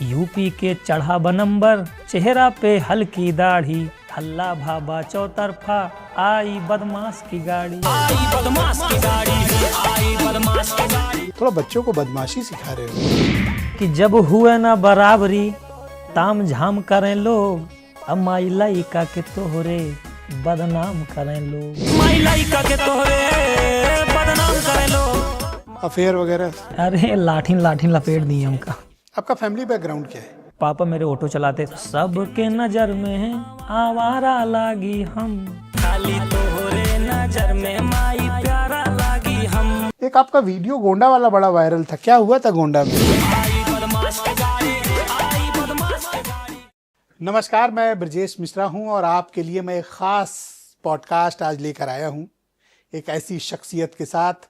UP के चढ़ा बनंबर, चेहरा पे हल्की दाढ़ी, हल्ला भाबा चौतरफा, आई बदमाश की गाड़ी, आई बदमाश की गाड़ी, आई बदमाश की गाड़ी। थोड़ा बच्चों को बदमाशी सिखा रहे हो कि जब हुए ना बराबरी, ताम झाम करें लोग, अब माई लाइका के तोहरे बदनाम करें लोग, माई लाइका के तोहरे बदनाम करें लोग। अफेयर वगैरह। अरे लाठीन लपेट दी हमका। आपका फैमिली बैकग्राउंड क्या है? पापा मेरे ऑटो चलाते। सबके नजर में है आवारा लागी हम, खाली तोहरे नजर में माई प्यारा लागी हम। एक आपका वीडियो गोंडा वाला बड़ा वायरल था, क्या हुआ था गोंडा में? नमस्कार, मैं ब्रजेश मिश्रा हूं और आपके लिए मैं एक खास पॉडकास्ट आज लेकर आया हूं, एक ऐसी शख्सियत के साथ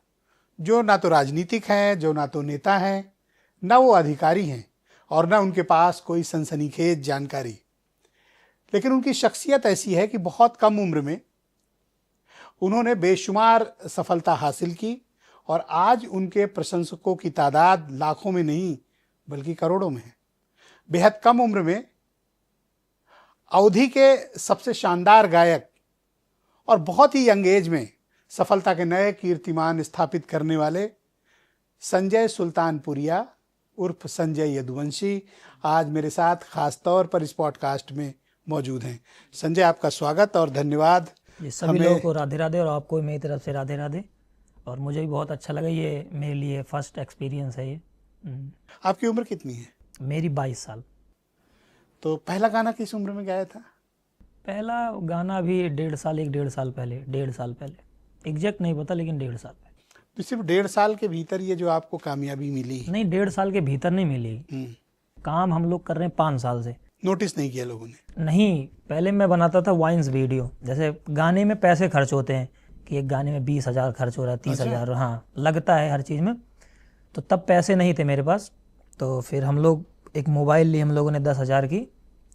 जो ना तो राजनीतिक हैं, जो ना तो नेता हैं, ना वो अधिकारी हैं और ना उनके पास कोई सनसनीखेज जानकारी। लेकिन उनकी शख्सियत ऐसी है कि बहुत कम उम्र में उन्होंने बेशुमार सफलता हासिल की और आज उनके प्रशंसकों की तादाद लाखों में नहीं बल्कि करोड़ों में है। बेहद कम उम्र में अवधि के सबसे शानदार गायक और बहुत ही यंग एज में सफलता के नए कीर्तिमान स्थापित करने वाले संजय सुल्तानपुरिया उर्फ संजय यदुवंशी आज मेरे साथ खास तौर पर इस पॉडकास्ट में मौजूद हैं। संजय, आपका स्वागत और धन्यवाद। ये सभी लोगों को राधे राधे और आपको मेरी तरफ से राधे राधे। और मुझे भी बहुत अच्छा लगा, ये मेरे लिए फर्स्ट एक्सपीरियंस है ये। आपकी उम्र कितनी है? मेरी 22 साल। तो पहला गाना किस उम्र में गाया था? पहला गाना भी 1.5 साल पहले, 1.5 साल पहले, एग्जैक्ट नहीं पता लेकिन 1.5 साल पहले। तो सिर्फ 1.5 साल के भीतर ये जो आपको कामयाबी मिली? नहीं, 1.5 साल के भीतर नहीं मिली। काम हम लोग कर रहे हैं 5 साल से। नोटिस नहीं किया लोगों ने? नहीं, पहले मैं बनाता था वाइन्स वीडियो। जैसे गाने में पैसे खर्च होते हैं कि एक गाने में 20,000 खर्च हो रहा है, 30,000, हाँ लगता है हर चीज़ में। तो तब पैसे नहीं थे मेरे पास, तो फिर हम लोग एक मोबाइल ली, हम लोगों ने 10,000 की,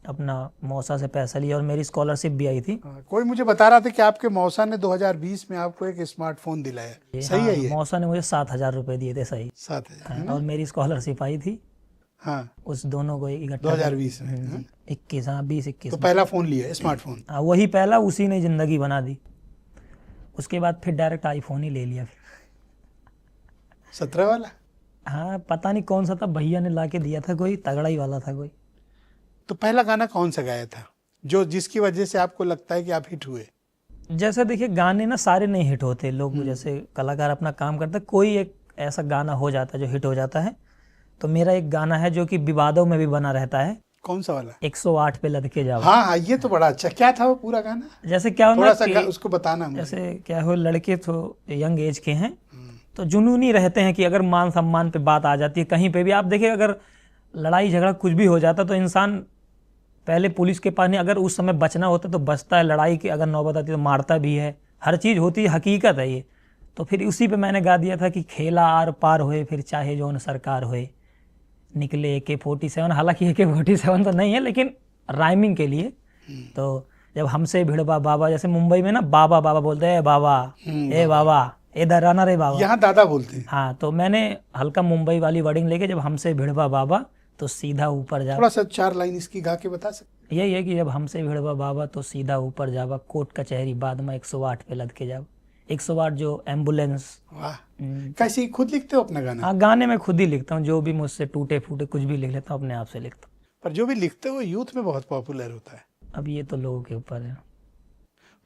अपना मौसा से पैसा लिया और मेरी स्कॉलरशिप भी आई थी। कोई मुझे बता रहा था कि आपके मौसा ने 2020 में आपको एक स्मार्टफोन दिलाया, सही है ये? मौसा ने मुझे 7,000 रुपए दिए थे, सही 7,000। और मेरी स्कॉलरशिप आई थी। हाँ, उस दोनों को इकट्ठा 2020 में। 21, हाँ 20-21। तो पहला फोन लिया स्मार्टफोन? हाँ, वही पहला, उसी ने जिंदगी बना दी। उसके बाद फिर डायरेक्ट आईफोन ही ले लिया फिर। 17 वाला? हाँ, पता नहीं कौन सा था, भैया ने ला के दिया था, कोई तगड़ा ही वाला था कोई। तो पहला गाना कौन सा गाया था जो जिसकी वजह से आपको लगता है कि आप हिट हुए? जैसे देखिए, गाने ना सारे नहीं हिट होते। लोग जैसे कलाकार अपना काम करते, कोई एक ऐसा गाना हो जाता है जो हिट हो जाता है। तो मेरा एक गाना है जो कि विवादों में भी बना रहता है। कौन सा वाला? 108 पे लद के जाओ। हाँ, ये तो बड़ा अच्छा। क्या था वो पूरा गाना? जैसे क्या थोड़ा सा उसको बताना मुझे। जैसे क्या हो, लड़के तो यंग एज के हैं तो जुनूनी रहते हैं कि अगर मान सम्मान पे बात आ जाती है कहीं पे भी, आप देखिए अगर लड़ाई झगड़ा कुछ भी हो जाता तो इंसान पहले पुलिस के पास नहीं, अगर उस समय बचना होता तो बचता है, लड़ाई की अगर नौबत आती तो मारता भी है, हर चीज़ होती है, हकीकत है ये। तो फिर उसी पे मैंने गा दिया था कि खेला आर पार होए फिर चाहे जौन सरकार होए, निकले AK-47। हालांकि AK-47 तो नहीं है लेकिन राइमिंग के लिए। तो जब हमसे भिड़वा बाबा, जैसे मुंबई में ना बाबा बाबा बोलते हैं, बाबा ए बाबा इधर आना रे बाबा, यहाँ दादा बोलते हैं। हाँ, तो मैंने हल्का मुंबई वाली वर्डिंग लेके, जब हमसे भिड़वा बाबा तो सीधा ऊपर जा। थोड़ा सा 4 लाइन इसकी गा के बता सकते? यही है कि जब हमसे भिड़वा बाबा तो सीधा ऊपर जावा, कोर्ट कचहरी बाद में 108 पे लद के जाओ। 108 जो एम्बुलेंस। वाह, कैसे खुद लिखते हो अपना गाना? हाँ, गाने में खुद ही लिखता हूँ, जो भी मुझसे टूटे फूटे कुछ भी लिख लेता हूँ, अपने आप से लिखता हूँ। पर जो भी लिखते हो यूथ में बहुत पॉपुलर होता है। अब ये तो लोगों के ऊपर है।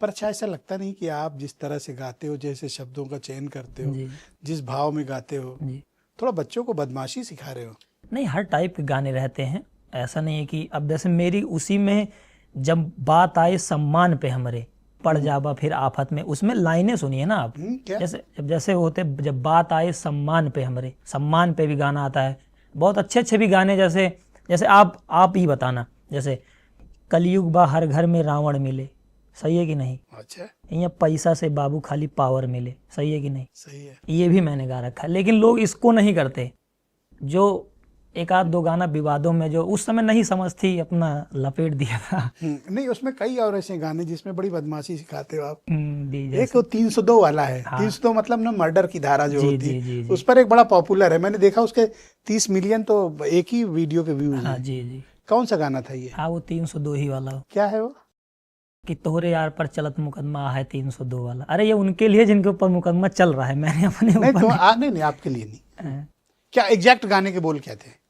पर अच्छा, ऐसा लगता नहीं कि आप जिस तरह से गाते हो, जैसे शब्दों का चयन करते हो, जी। जिस भाव में गाते हो, जी। थोड़ा बच्चों को बदमाशी सिखा रहे हो? नहीं, हर टाइप के गाने रहते हैं, ऐसा नहीं है कि अब जैसे मेरी उसी में जब बात आए सम्मान पे हमरे पड़ जावा फिर आफत में, उसमें लाइनें सुनिए ना आप। क्या? जैसे होते, जब बात आए सम्मान पे हमरे, सम्मान पे भी गाना आता है। बहुत अच्छे भी गाने, जैसे आप ही बताना, जैसे कलयुग बा हर घर में रावण मिले, सही है कि नहीं? अच्छा। यहाँ पैसा से बाबू खाली पावर मिले, सही है कि नहीं? सही है। ये भी मैंने गा रखा है, लेकिन लोग इसको नहीं करते। जो एक आध दो गाना विवादों में जो उस समय नहीं समझ थी अपना लपेट दिया था। नहीं, उसमें कई और ऐसे गाने जिसमें बड़ी बदमाशी सिखाते हो आप। जी एक वो 302 वाला है। हाँ। 302 मतलब ना मर्डर की धारा जो जी, होती जी, है, जी, जी। उस पर एक बड़ा पॉपुलर है। मैंने देखा उसके 30 मिलियन तो एक ही वीडियो के व्यूज हाँ हैं। जी जी। कौन सा गाना था ये? हाँ वो 302 ही वाला, क्या है वो? कि तोहरे यार पर चलत मुकदमा है 302 वाला। अरे ये उनके लिए जिनके ऊपर मुकदमा चल रहा है, मैंने अपने नहीं ऊपर तो नहीं। नहीं, आपके लिए नहीं। हाँ। क्या एग्जैक्ट गाने के बोल क्या थे?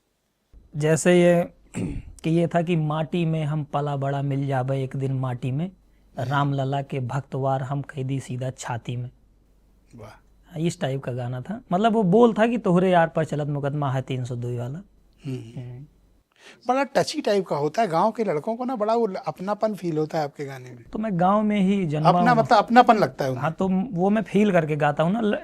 जैसे ये कि ये था कि माटी में हम पला बड़ा मिल जाबे एक दिन माटी में, राम लला के भक्तवार हम कैदी सीधा छाती में। वाह। इस टाइप का गाना था। मतलब वो बोल था कि तोहरे यार पर चलत मुकदमा है 302 वाला। बड़ा टची टाइप का होता है। गांव के लड़कों को ना बड़ा वो अपनापन फील होता है आपके गाने में। तो मैं गांव में ही जन्मा अपना हूँ। मतलब अपनापन लगता है उन्हें। हाँ तो वो मैं फील करके गाता हूँ ना।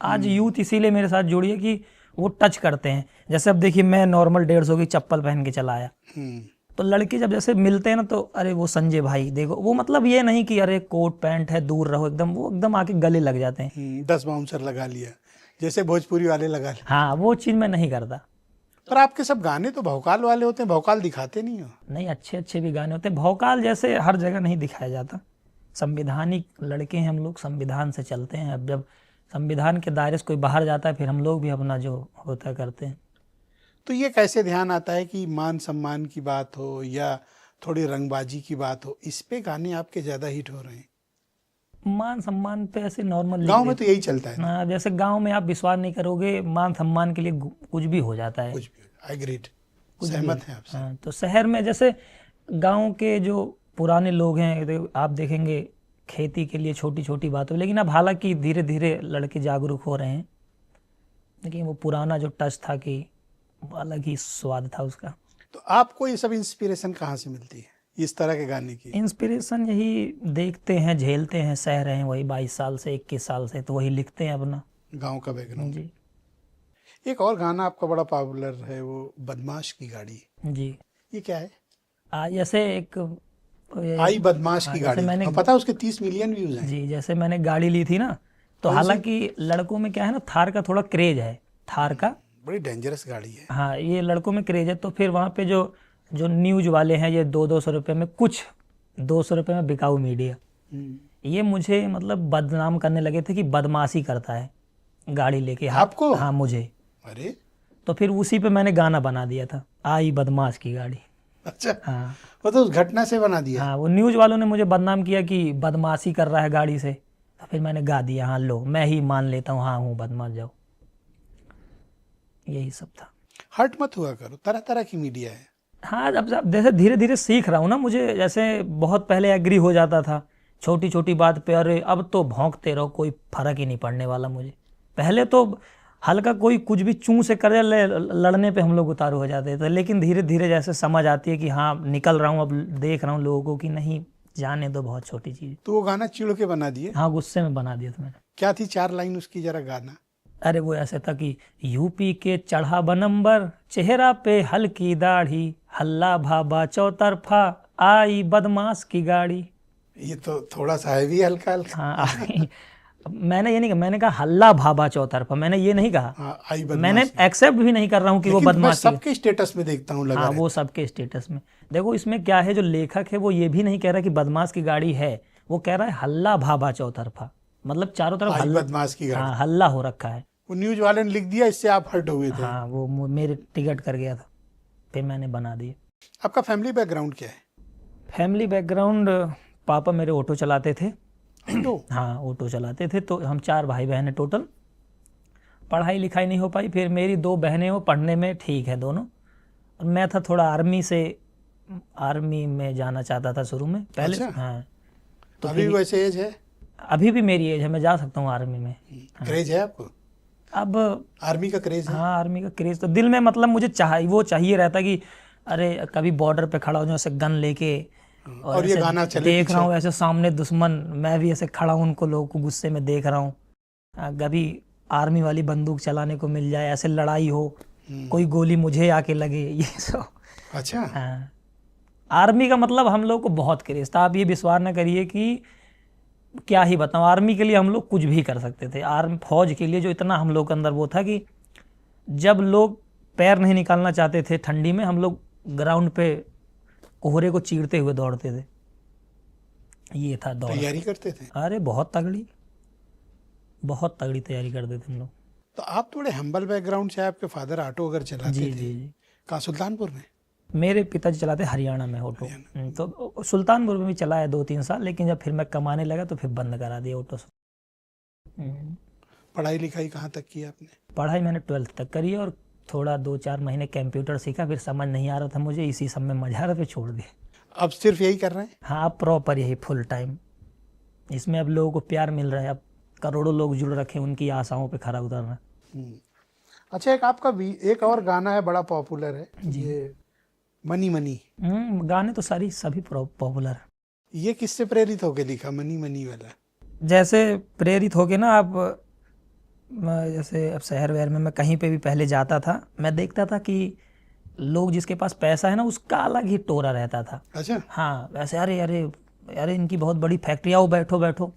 आज यूथ इसीलिए मेरे साथ जुड़ी है कि वो टच करते हैं। जैसे अब देखिए मैं नॉर्मल 150 की चप्पल पहन के चला आया, तो लड़के जब जैसे मिलते हैं ना तो अरे वो संजय भाई देखो, वो मतलब ये नहीं कि अरे कोट पैंट है दूर रहो एकदम, वो एकदम आके गले लग जाते हैं। 10 बाउंसर लगा लिया जैसे भोजपुरी वाले लगा लिया। हाँ वो चीज़ मैं नहीं करता। पर आपके सब गाने तो भौकाल वाले होते हैं, भौकाल दिखाते नहीं हो। नहीं, अच्छे अच्छे भी गाने होते हैं। भौकाल जैसे हर जगह नहीं दिखाया जाता। संविधानिक लड़के हैं हम लोग, संविधान से चलते हैं। अब जब संविधान के दायरे से कोई बाहर जाता है फिर हम लोग भी अपना जो होता है करते हैं। तो ये कैसे ध्यान आता है कि मान सम्मान की बात हो या थोड़ी रंगबाजी की बात हो, इस पे गाने आपके ज्यादा हिट हो रहे हैं? मान सम्मान पे ऐसे नॉर्मल गांव में तो यही चलता है ना। हाँ, जैसे गांव में आप विश्वास नहीं करोगे, मान सम्मान के लिए कुछ भी हो जाता है। कुछ भी। आई एग्रीड, सहमत हैं आपसे। हाँ, तो शहर में जैसे गांव के जो पुराने लोग हैं आप देखेंगे खेती के लिए छोटी छोटी बातों, लेकिन अब हालांकि धीरे धीरे लड़के जागरूक हो रहे हैं, लेकिन वो पुराना जो टच था कि अलग ही स्वाद था उसका। तो आपको ये सब इंस्पिरेशन कहाँ से मिलती है इस तरह के गाने की? इंस्पिरेशन यही देखते हैं, झेलते हैं, सह रहे हैं वही 22 साल से 21 साल से, तो वही लिखते हैं अपना। गांव का बैकग्राउंड। जी एक और गाना आपका बड़ा पॉपुलर है, वो बदमाश की गाड़ी। जी। ये क्या है? जैसे एक आई बदमाश की गाड़ी। मैंने पता है उसके 30 मिलियन व्यूज हैं। जी, जैसे मैंने गाड़ी ली थी ना, तो हालांकि लड़कों में क्या है ना, थार का थोड़ा क्रेज है, थार का। बड़ी डेंजरस गाड़ी है। हाँ, ये लड़कों में क्रेज है। तो फिर वहाँ पे जो जो न्यूज वाले हैं, ये 200 रुपये में, कुछ 200 रुपये में बिकाऊ मीडिया, ये मुझे मतलब बदनाम करने लगे थे कि बदमाशी करता है गाड़ी लेके। आपको? हाँ मुझे। अरे तो फिर उसी पे मैंने गाना बना दिया था, आई बदमाश की गाड़ी। अच्छा, हाँ वो तो उस घटना से बना दिया। हाँ, वो न्यूज वालों ने मुझे बदनाम किया कि बदमाशी कर रहा है गाड़ी से, तो फिर मैंने गा दिया, हाँ लो मैं ही मान लेता हूँ, हाँ हूँ बदमाश, जाओ। यही सब था। हर्ट मत हुआ करो, तरह तरह की मीडिया है। हाँ, अब जैसे धीरे धीरे सीख रहा हूँ ना, मुझे जैसे बहुत पहले एग्री हो जाता था छोटी छोटी बात पे, अरे अब तो भौंकते रहो, कोई फर्क ही नहीं पड़ने वाला मुझे। पहले तो हल्का कोई कुछ भी चूं से कर लड़ने पे हम लोग उतारू हो जाते थे, लेकिन धीरे धीरे जैसे समझ आती है कि हाँ निकल रहा हूँ, अब देख रहा हूँ लोगों को कि नहीं जाने दो, बहुत छोटी चीज़। तो वो गाना चिढ़ के बना दिए? हाँ, गुस्से में बना दिया था मैंने। क्या थी 4 लाइन उसकी, जरा गाना। अरे वो ऐसे था कि यूपी के चढ़ा बनंबर, चेहरा पे हल्की दाढ़ी, हल्ला भाबा चौतरफा, आई बदमाश की गाड़ी। ये तो थोड़ा सा है भी हल्का हल्का। हाँ मैंने ये नहीं कहा, मैंने कहा हल्ला भाबा चौतरफा, मैंने ये नहीं कहा। हाँ, आई बदमाश। मैंने एक्सेप्ट भी नहीं कर रहा हूँ कि वो लेकिन मैं बदमाश की। सबके स्टेटस में देखता हूँ लगा हाँ, रहता वो सबके स्टेटस में। देखो इसमें क्या है, जो लेखक है वो ये भी नहीं कह रहा कि बदमाश की गाड़ी है, वो कह रहा है हल्ला भाबा चौतरफा, मतलब चारों तरफ आई हल्ला। बदमाश की गाड़ी। हाँ, हल्ला हो रखा है। वो न्यूज वाले ने लिख दिया, इससे आप हर्ट हुए थे। हाँ, वो मेरे टिकट कर गया था, फिर मैंने बना दिए। आपका फैमिली बैकग्राउंड क्या है? फैमिली बैकग्राउंड, पापा मेरे ऑटो चलाते थे। ऑटो? हाँ, ऑटो चलाते थे। तो हम 4 भाई बहन हैं टोटल। पढ़ाई लिखाई नहीं हो पाई, फिर मेरी 2 बहनें वो पढ़ने में ठीक है दोनों, और मैं था थोड़ा आर्मी में जाना चाहता था शुरू में पहले। अच्छा। हाँ, तो अभी भी वैसे एज है? अभी भी मेरी एज है, मैं जा सकता हूँ आर्मी में। क्रेज है आपको? अब आर्मी का क्रेज है? हाँ, आर्मी का क्रेज तो दिल में, मतलब मुझे चाहिए रहता कि अरे कभी बॉर्डर पे खड़ा हो जाऊँ ऐसे गन लेके, और ये ऐसे गाना चले देख पीछे। रहा हूँ ऐसे सामने दुश्मन, मैं भी ऐसे खड़ा हूँ उनको, लोगों को गुस्से में देख रहा हूँ, कभी आर्मी वाली बंदूक चलाने को मिल जाए, ऐसे लड़ाई हो, कोई गोली मुझे आके लगे, ये सब। अच्छा। हाँ, आर्मी का मतलब हम लोग को बहुत क्रेज था। आप ये विश्वास न करिए कि क्या ही बताऊँ, आर्मी के लिए हम लोग कुछ भी कर सकते थे। फौज के लिए जो इतना हम लोग के अंदर वो था कि जब लोग पैर नहीं निकालना चाहते थे ठंडी में, हम लोग ग्राउंड पे कोहरे को चीरते हुए दौड़ते थे। ये था दौड़। तैयारी करते थे? अरे बहुत तगड़ी तैयारी करते थे हम लोग। तो आप थोड़े हम्बल बैकग्राउंड से, आपके फादर ऑटो अगर चलाते जी थे? जी जी। कहाँ, सुल्तानपुर में? मेरे पिताजी चलाते हरियाणा में ऑटो। तो सुल्तानपुर में भी चला है 2-3 साल, लेकिन जब फिर मैं कमाने लगा तो फिर बंद करा दिया ऑटो। पढ़ाई लिखाई कहाँ तक की आपने? पढ़ाई मैंने 12th तक करी है, और थोड़ा 2-4 महीने कंप्यूटर सीखा, फिर समझ नहीं आ रहा था मुझे, इसी सब में मजा आ रहा था, छोड़ दिया। अब सिर्फ यही कर रहे हैं? हाँ, अब प्रॉपर यही फुल टाइम। इसमें अब लोगों को प्यार मिल रहा है, अब करोड़ों लोग जुड़ रखे हैं, उनकी आशाओं पे खरा उतरना। अच्छा, एक आपका एक और गाना है बड़ा पॉपुलर है, ये मनी मनी। गाने तो सभी पॉपुलर है। ये किससे प्रेरित होके लिखा, मनी मनी वाला? जैसे प्रेरित होके ना, आप जैसे अब शहर वहर में मैं कहीं पे भी पहले जाता था, मैं देखता था कि लोग जिसके पास पैसा है ना, उसका अलग ही टोरा रहता था। अच्छा। हाँ, वैसे अरे अरे अरे इनकी बहुत बड़ी फैक्ट्री, आओ बैठो बैठो,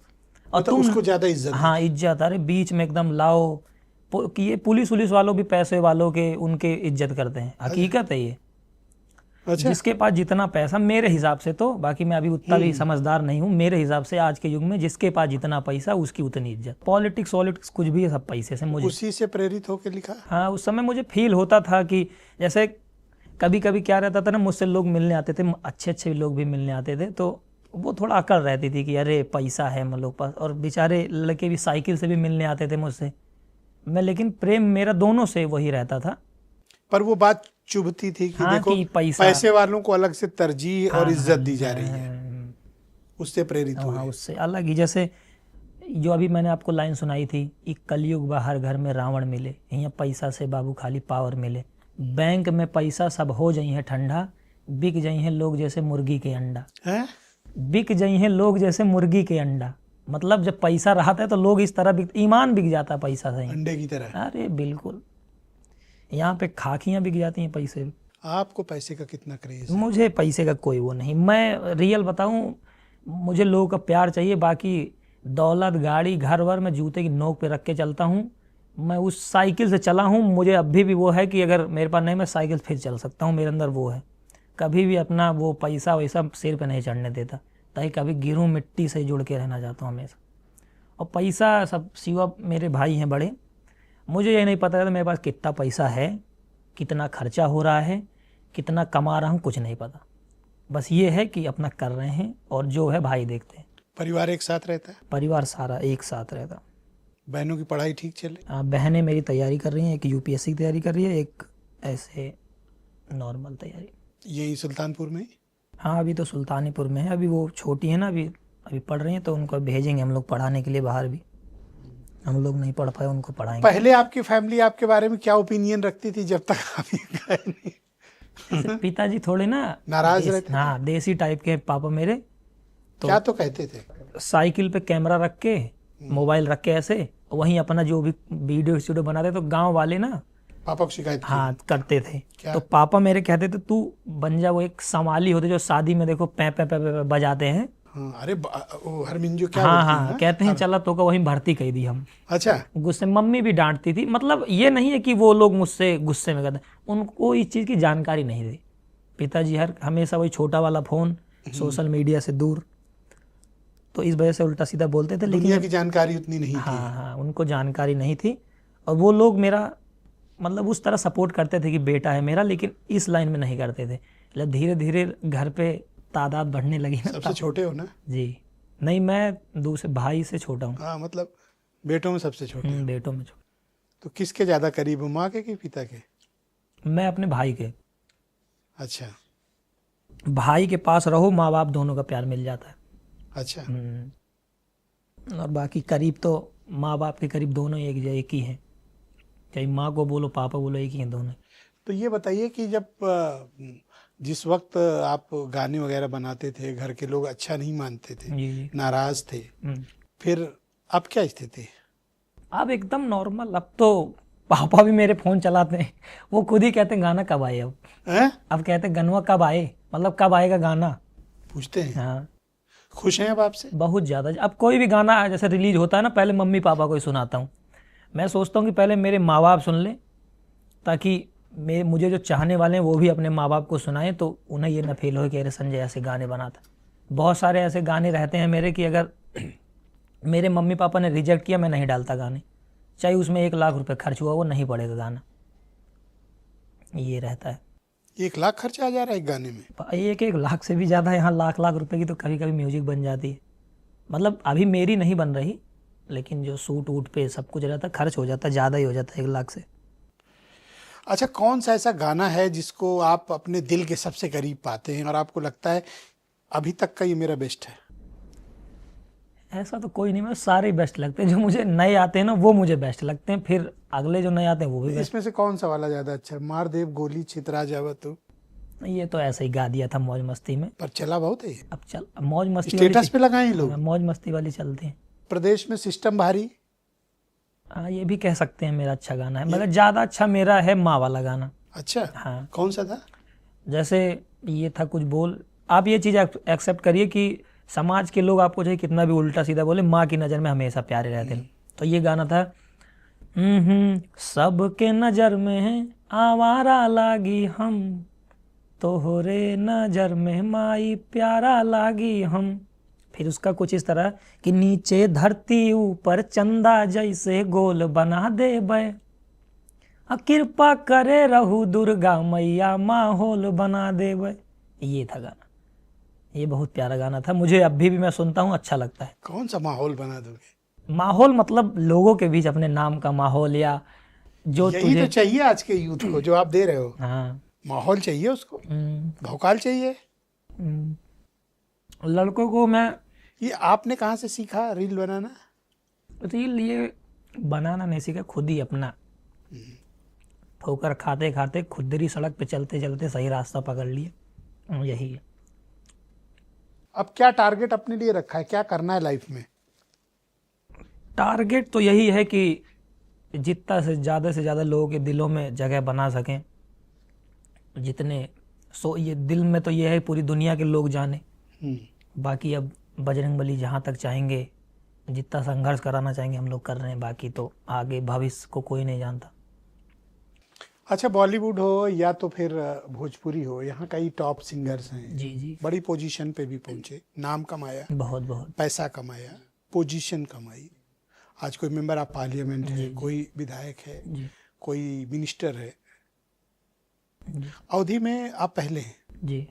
और तो उसको ज्यादा इज्जत? हाँ, इज्जत। अरे बीच में एकदम लाओ कि ये पुलिस वालों भी पैसे वालों के उनके इज्जत करते हैं। हकीकत है ये। अच्छा। जिसके पास जितना पैसा, मेरे हिसाब से तो, बाकी मैं अभी उतना भी समझदार नहीं हूँ, मेरे हिसाब से आज के युग में जिसके पास जितना पैसा उसकी उतनी इज्जत। पॉलिटिक्स कुछ भी है, सब पैसे से। मुझे उसी से प्रेरित होकर लिखा? हाँ, उस समय मुझे फील होता था कि जैसे कभी कभी क्या रहता था ना, मुझसे लोग मिलने आते थे, अच्छे लोग भी मिलने आते थे, तो वो थोड़ा अकड़ रहती थी कि अरे पैसा है हम लोग पास, और बेचारे लड़के भी साइकिल से भी मिलने आते थे मुझसे। लेकिन प्रेम मेरा दोनों से वही रहता था। पर वो बात चुभती थी कि हाँ, देखो कि पैसे वालों को अलग से तरजीह और इज्जत दी जा रही है, उससे प्रेरित हुए। हाँ, उससे अलग ही। जैसे जो अभी मैंने आपको लाइन सुनाई थी, एक कलयुग बाहर घर में रावण मिले, यहाँ पैसा से बाबू खाली पावर मिले, बैंक में पैसा सब हो जाई है ठंडा, बिक जाई हैं लोग जैसे मुर्गी के अंडा। बिक जाई हैं लोग जैसे मुर्गी के अंडा, मतलब जब पैसा रहता है तो लोग इस तरह ईमान बिक जाता पैसा से, अंडे की तरह। अरे बिल्कुल, यहाँ पे खाकियाँ बिक जाती हैं पैसे। आपको पैसे का कितना क्रेज? मुझे पैसे का कोई वो नहीं, मैं रियल बताऊं, मुझे लोगों का प्यार चाहिए, बाकी दौलत गाड़ी घर वर मैं जूते की नोक पे रख के चलता हूँ। मैं उस साइकिल से चला हूँ, मुझे अभी भी वो है कि अगर मेरे पास नहीं, मैं साइकिल फिर चल सकता हूँ, मेरे अंदर वो है। कभी भी अपना वो पैसा वैसा सिर पे नहीं चढ़ने देता, ताकि कभी गिरूँ, मिट्टी से जुड़ के रहना चाहता हूँ हमेशा। और पैसा सब सिवा मेरे भाई हैं बड़े, मुझे ये नहीं पता था मेरे पास कितना पैसा है, कितना खर्चा हो रहा है, कितना कमा रहा हूँ, कुछ नहीं पता। बस ये है कि अपना कर रहे हैं, और जो है भाई देखते हैं। परिवार एक साथ रहता है? परिवार सारा एक साथ रहता। बहनों की पढ़ाई ठीक चले? बहनें मेरी तैयारी कर रही हैं, एक यूपीएससी की तैयारी कर रही है, एक ऐसे नॉर्मल तैयारी। यही सुल्तानपुर में? हाँ, अभी तो सुल्तानीपुर में है, अभी वो छोटी है ना, अभी पढ़ रही हैं, तो उनको भेजेंगे हम लोग पढ़ाने के लिए बाहर भी। हम लोग नहीं पढ़ पाए, उनको पढ़ाएंगे। पहले आपकी फैमिली आपके बारे में क्या ओपिनियन रखती थी जब तक आप गए नहीं? पिताजी थोड़े ना नाराज रहते? हाँ, देसी टाइप के पापा मेरे। तो क्या तो कहते थे? साइकिल पे कैमरा रख के, मोबाइल रख के ऐसे, वहीं अपना जो भी वीडियो बनाते, तो गांव वाले ना पापा को शिकायत की? हाँ, करते थे। क्या? तो पापा मेरे कहते थे तू बन जा वो एक समाली होते जो शादी में देखो पै पै पै पै बजाते हैं। हाँ, अरे वो हरमिंजो क्या हाँ बोलती हाँ, हैं? कहते हैं चला तो का वहीं भर्ती कर दी हम। अच्छा। गुस्से, मम्मी भी डांटती थी। मतलब ये नहीं है कि वो लोग मुझसे गुस्से में करते, उनको इस चीज़ की जानकारी नहीं थी। पिताजी हमेशा वही छोटा वाला फ़ोन, सोशल मीडिया से दूर, तो इस वजह से उल्टा सीधा बोलते थे। लेकिन दुनिया की जानकारी उतनी नहीं थी। हाँ, उनको जानकारी नहीं थी, और वो लोग मेरा मतलब उस तरह सपोर्ट करते थे कि बेटा है मेरा, लेकिन इस लाइन में नहीं करते थे। मतलब धीरे धीरे घर पे तादाद बढ़ने लगी ना। सबसे छोटे हो ना? जी नहीं, मैं दूसरे भाई से छोटा हूँ। हाँ, मतलब बेटों में सबसे छोटे? बेटों में छोटा। तो किसके ज्यादा करीब हो, माँ के कि पिता के? मैं अपने भाई के। अच्छा। भाई के पास रहो, माँ बाप दोनों का प्यार मिल जाता है। अच्छा। और बाकी करीब तो माँ बाप के करीब दोनों एक ही हैं, चाहे माँ को बोलो पापा बोलो, एक ही हैं दोनों। तो ये बताइए कि जब जिस वक्त आप गाने वगैरह बनाते थे, घर के लोग अच्छा नहीं मानते थे, जी। नाराज थे, फिर अब क्या स्थिति? अब एकदम नॉर्मल। अब तो पापा भी मेरे फोन चलाते हैं, वो खुद ही कहते हैं गाना कब आए। अब कहते हैं गनवा कब आए, मतलब कब आएगा गाना, पूछते हैं। हाँ, खुश हैं अब आपसे? बहुत ज़्यादा। अब कोई भी गाना जैसे रिलीज होता है ना, पहले मम्मी पापा को ही सुनाता हूँ। मैं सोचता हूँ कि पहले मेरे माँ बाप सुन लें, ताकि मुझे जो चाहने वाले हैं वो भी अपने माँ बाप को सुनाएं तो उन्हें ये ना फील हो कि अरे संजय ऐसे गाने बनाता। बहुत सारे ऐसे गाने रहते हैं मेरे कि अगर मेरे मम्मी पापा ने रिजेक्ट किया, मैं नहीं डालता गाने, चाहे उसमें 1 लाख रुपए खर्च हुआ, वो नहीं पड़ेगा गाना, ये रहता है। 1 लाख खर्च आ जा रहा है एक गाने में? 1 लाख से भी ज़्यादा, यहाँ लाख रुपए की तो कभी कभी म्यूजिक बन जाती है। मतलब अभी मेरी नहीं बन रही, लेकिन जो सूट वूट पे सब कुछ रहता है, खर्च हो जाता है, ज़्यादा ही हो जाता है 1 लाख से। अच्छा, कौन सा ऐसा गाना है जिसको आप अपने दिल के सबसे करीब पाते हैं और आपको लगता है अभी तक का ये मेरा बेस्ट है? ऐसा तो कोई नहीं, मैं सारे बेस्ट लगते हैं। जो मुझे नए आते हैं ना वो मुझे बेस्ट लगते हैं, फिर अगले जो नए आते हैं वो भी बेस्ट। इसमें से कौन सा वाला ज्यादा अच्छा है? मार देव गोली छितरा जावा तू, ये तो ऐसे ही गा दिया था मौज मस्ती में, पर चला बहुत है ये। अब चल अब मौज मस्ती स्टेटस पे लगाए लोग, मौज मस्ती वाली चलते हैं। प्रदेश में सिस्टम भारी, हाँ ये भी कह सकते हैं मेरा अच्छा गाना है, मगर ज़्यादा अच्छा मेरा है माँ वाला गाना। अच्छा, हाँ, कौन सा था? जैसे ये था कुछ बोल, आप ये चीज़ एक्सेप्ट करिए कि समाज के लोग आपको चाहे कितना भी उल्टा सीधा बोले, माँ की नज़र में हमेशा प्यारे रहते हैं। तो ये गाना था, सबके नज़र में है आवारा लागी हम, तोहरे नज़र में माई प्यारा लागी हम। फिर उसका कुछ इस तरह कि नीचे धरती ऊपर चंदा जैसे गोल बना दे बे, कृपा करे रहू दुर्गा मैया माहौल बना दे बे। ये था गाना, ये बहुत प्यारा गाना था, मुझे अभी भी मैं सुनता हूँ, अच्छा लगता है। कौन सा माहौल बना दोगे? माहौल मतलब लोगों के बीच अपने नाम का माहौल, या जो यही तुझे तो चाहिए आज के यूथ को जो आप दे रहे हो। हाँ, माहौल चाहिए उसको, भौकाल चाहिए। लड़कों को मैं ये आपने कहाँ से सीखा रील बनाना? रील ये बनाना नहीं सीखा, खुद ही अपना ठोकर खाते खाते खुदरी सड़क पे चलते चलते सही रास्ता पकड़ लिए, यही है। अब क्या टारगेट अपने लिए रखा है, क्या करना है लाइफ में? टारगेट तो यही है कि जितना से ज़्यादा लोगों के दिलों में जगह बना सकें, जितने ये दिल में तो ये है पूरी दुनिया के लोग जाने। बाकी अब बजरंगबली जहाँ तक चाहेंगे, जितना संघर्ष कराना चाहेंगे हम लोग कर रहे हैं, बाकी तो आगे भविष्य को कोई नहीं जानता। अच्छा, बॉलीवुड हो या तो फिर भोजपुरी हो, यहाँ कई टॉप सिंगर्स हैं, जी जी, बड़ी पोजीशन पे भी पहुंचे, नाम कमाया, बहुत बहुत पैसा कमाया, पोजीशन कमाई। आज कोई मेंबर ऑफ पार्लियामेंट है, कोई विधायक है, कोई मिनिस्टर है। अवधि में आप पहले हैं जी,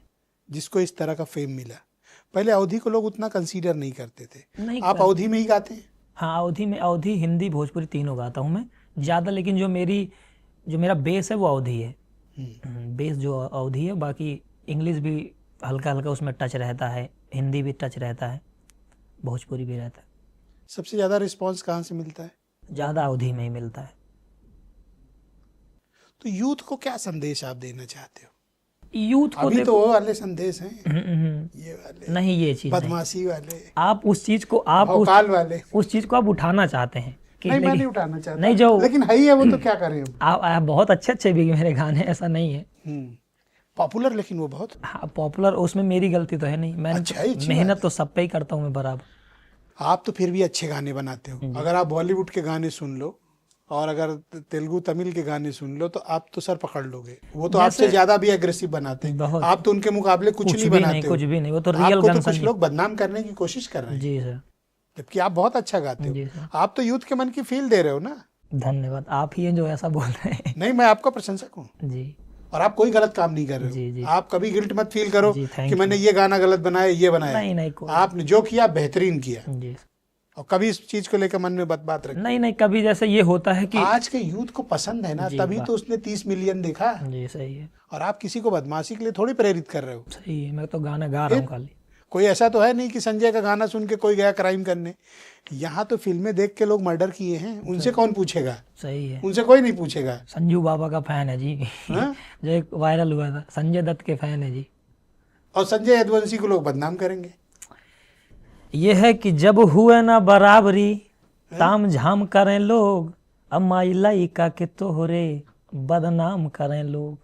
जिसको इस तरह का फेम मिला। पहले अवधि को लोग उतना कंसीडर नहीं करते थे, नहीं आप अवधि में ही गाते हैं? हाँ, अवधि में, अवधि हिंदी भोजपुरी तीनों गाता हूँ मैं ज़्यादा, लेकिन जो मेरा बेस है वो अवधि है। बेस जो अवधि है, बाकी इंग्लिश भी हल्का हल्का उसमें टच रहता है, हिंदी भी टच रहता है, भोजपुरी भी रहता है। सबसे ज़्यादा रिस्पांस कहाँ से मिलता है? ज़्यादा अवधि में ही मिलता है। तो यूथ को क्या संदेश आप देना चाहते हो? यूथ को अभी तो वो वाले संदेश हैं, ये वाले नहीं, ये चीज़ बदमाशी वाले, आप उस चीज़ को आप भौकाल वाले, उस चीज़ को आप उठाना चाहते हैं कि नहीं, मैं नहीं उठाना चाहता, नहीं, जो लेकिन है ही है वो, तो क्या करें हम? आप बहुत अच्छे भी मेरे गाने, ऐसा नहीं है पॉपुलर, लेकिन वो बहुत हाँ पॉपुलर, उसमें मेरी गलती तो है नहीं, मैंने अच्छी मेहनत तो सब पे ही करता हूँ मैं बराबर। आप तो फिर भी अच्छे गाने बनाते हो। अगर आप बॉलीवुड के गाने सुन लो और अगर तेलुगु तमिल के गाने सुन लो तो आप तो सर पकड़ लोगे। वो तो आपसे ज्यादा भी एग्रेसिव बनाते हैं, आप तो उनके मुकाबले कुछ नहीं बनाते हो। कुछ भी नहीं, वो तो रियल आपको तो कुछ लोग बदनाम करने की कोशिश कर रहे हैं। जी सर, जबकि आप बहुत अच्छा गाते हो। आप तो यूथ के मन की फील दे रहे हो ना। धन्यवाद, आप ही हैं जो ऐसा बोल रहे हैं। नहीं, मैं आपका प्रशंसक हूँ जी, और आप कोई गलत काम नहीं कर रहे हो। जी, जी। आप कभी गिल्ट मत फील करो जी, कि मैंने ये गाना गलत बनाया, ये बनाया। नहीं, आपने जो किया बेहतरीन किया, जी, और कभी इस चीज को लेकर मन में बात रखी नहीं, कभी जैसे ये होता है कि आज के यूथ को पसंद है ना, तभी तो उसने 30 मिलियन देखा। जी सही है, और आप किसी को बदमाशी के लिए थोड़ी प्रेरित कर रहे हो। सही है, मैं तो गाना गा रहा हूँ खाली। कोई ऐसा तो है नहीं कि संजय का गाना सुन के कोई गया क्राइम करने। यहाँ तो फिल्में देख के लोग मर्डर किए हैं, उनसे कौन पूछेगा? सही है, उनसे कोई नहीं पूछेगा। संजू बाबा का फैन है जी। जो एक वायरल हुआ था, संजय दत्त के फैन है जी। और संजय यदुवंशी को लोग बदनाम करेंगे। ये है कि जब हुए ना बराबरी ताम झाम करें लोग, अम्माई लइका के तोहरे बदनाम करें लोग।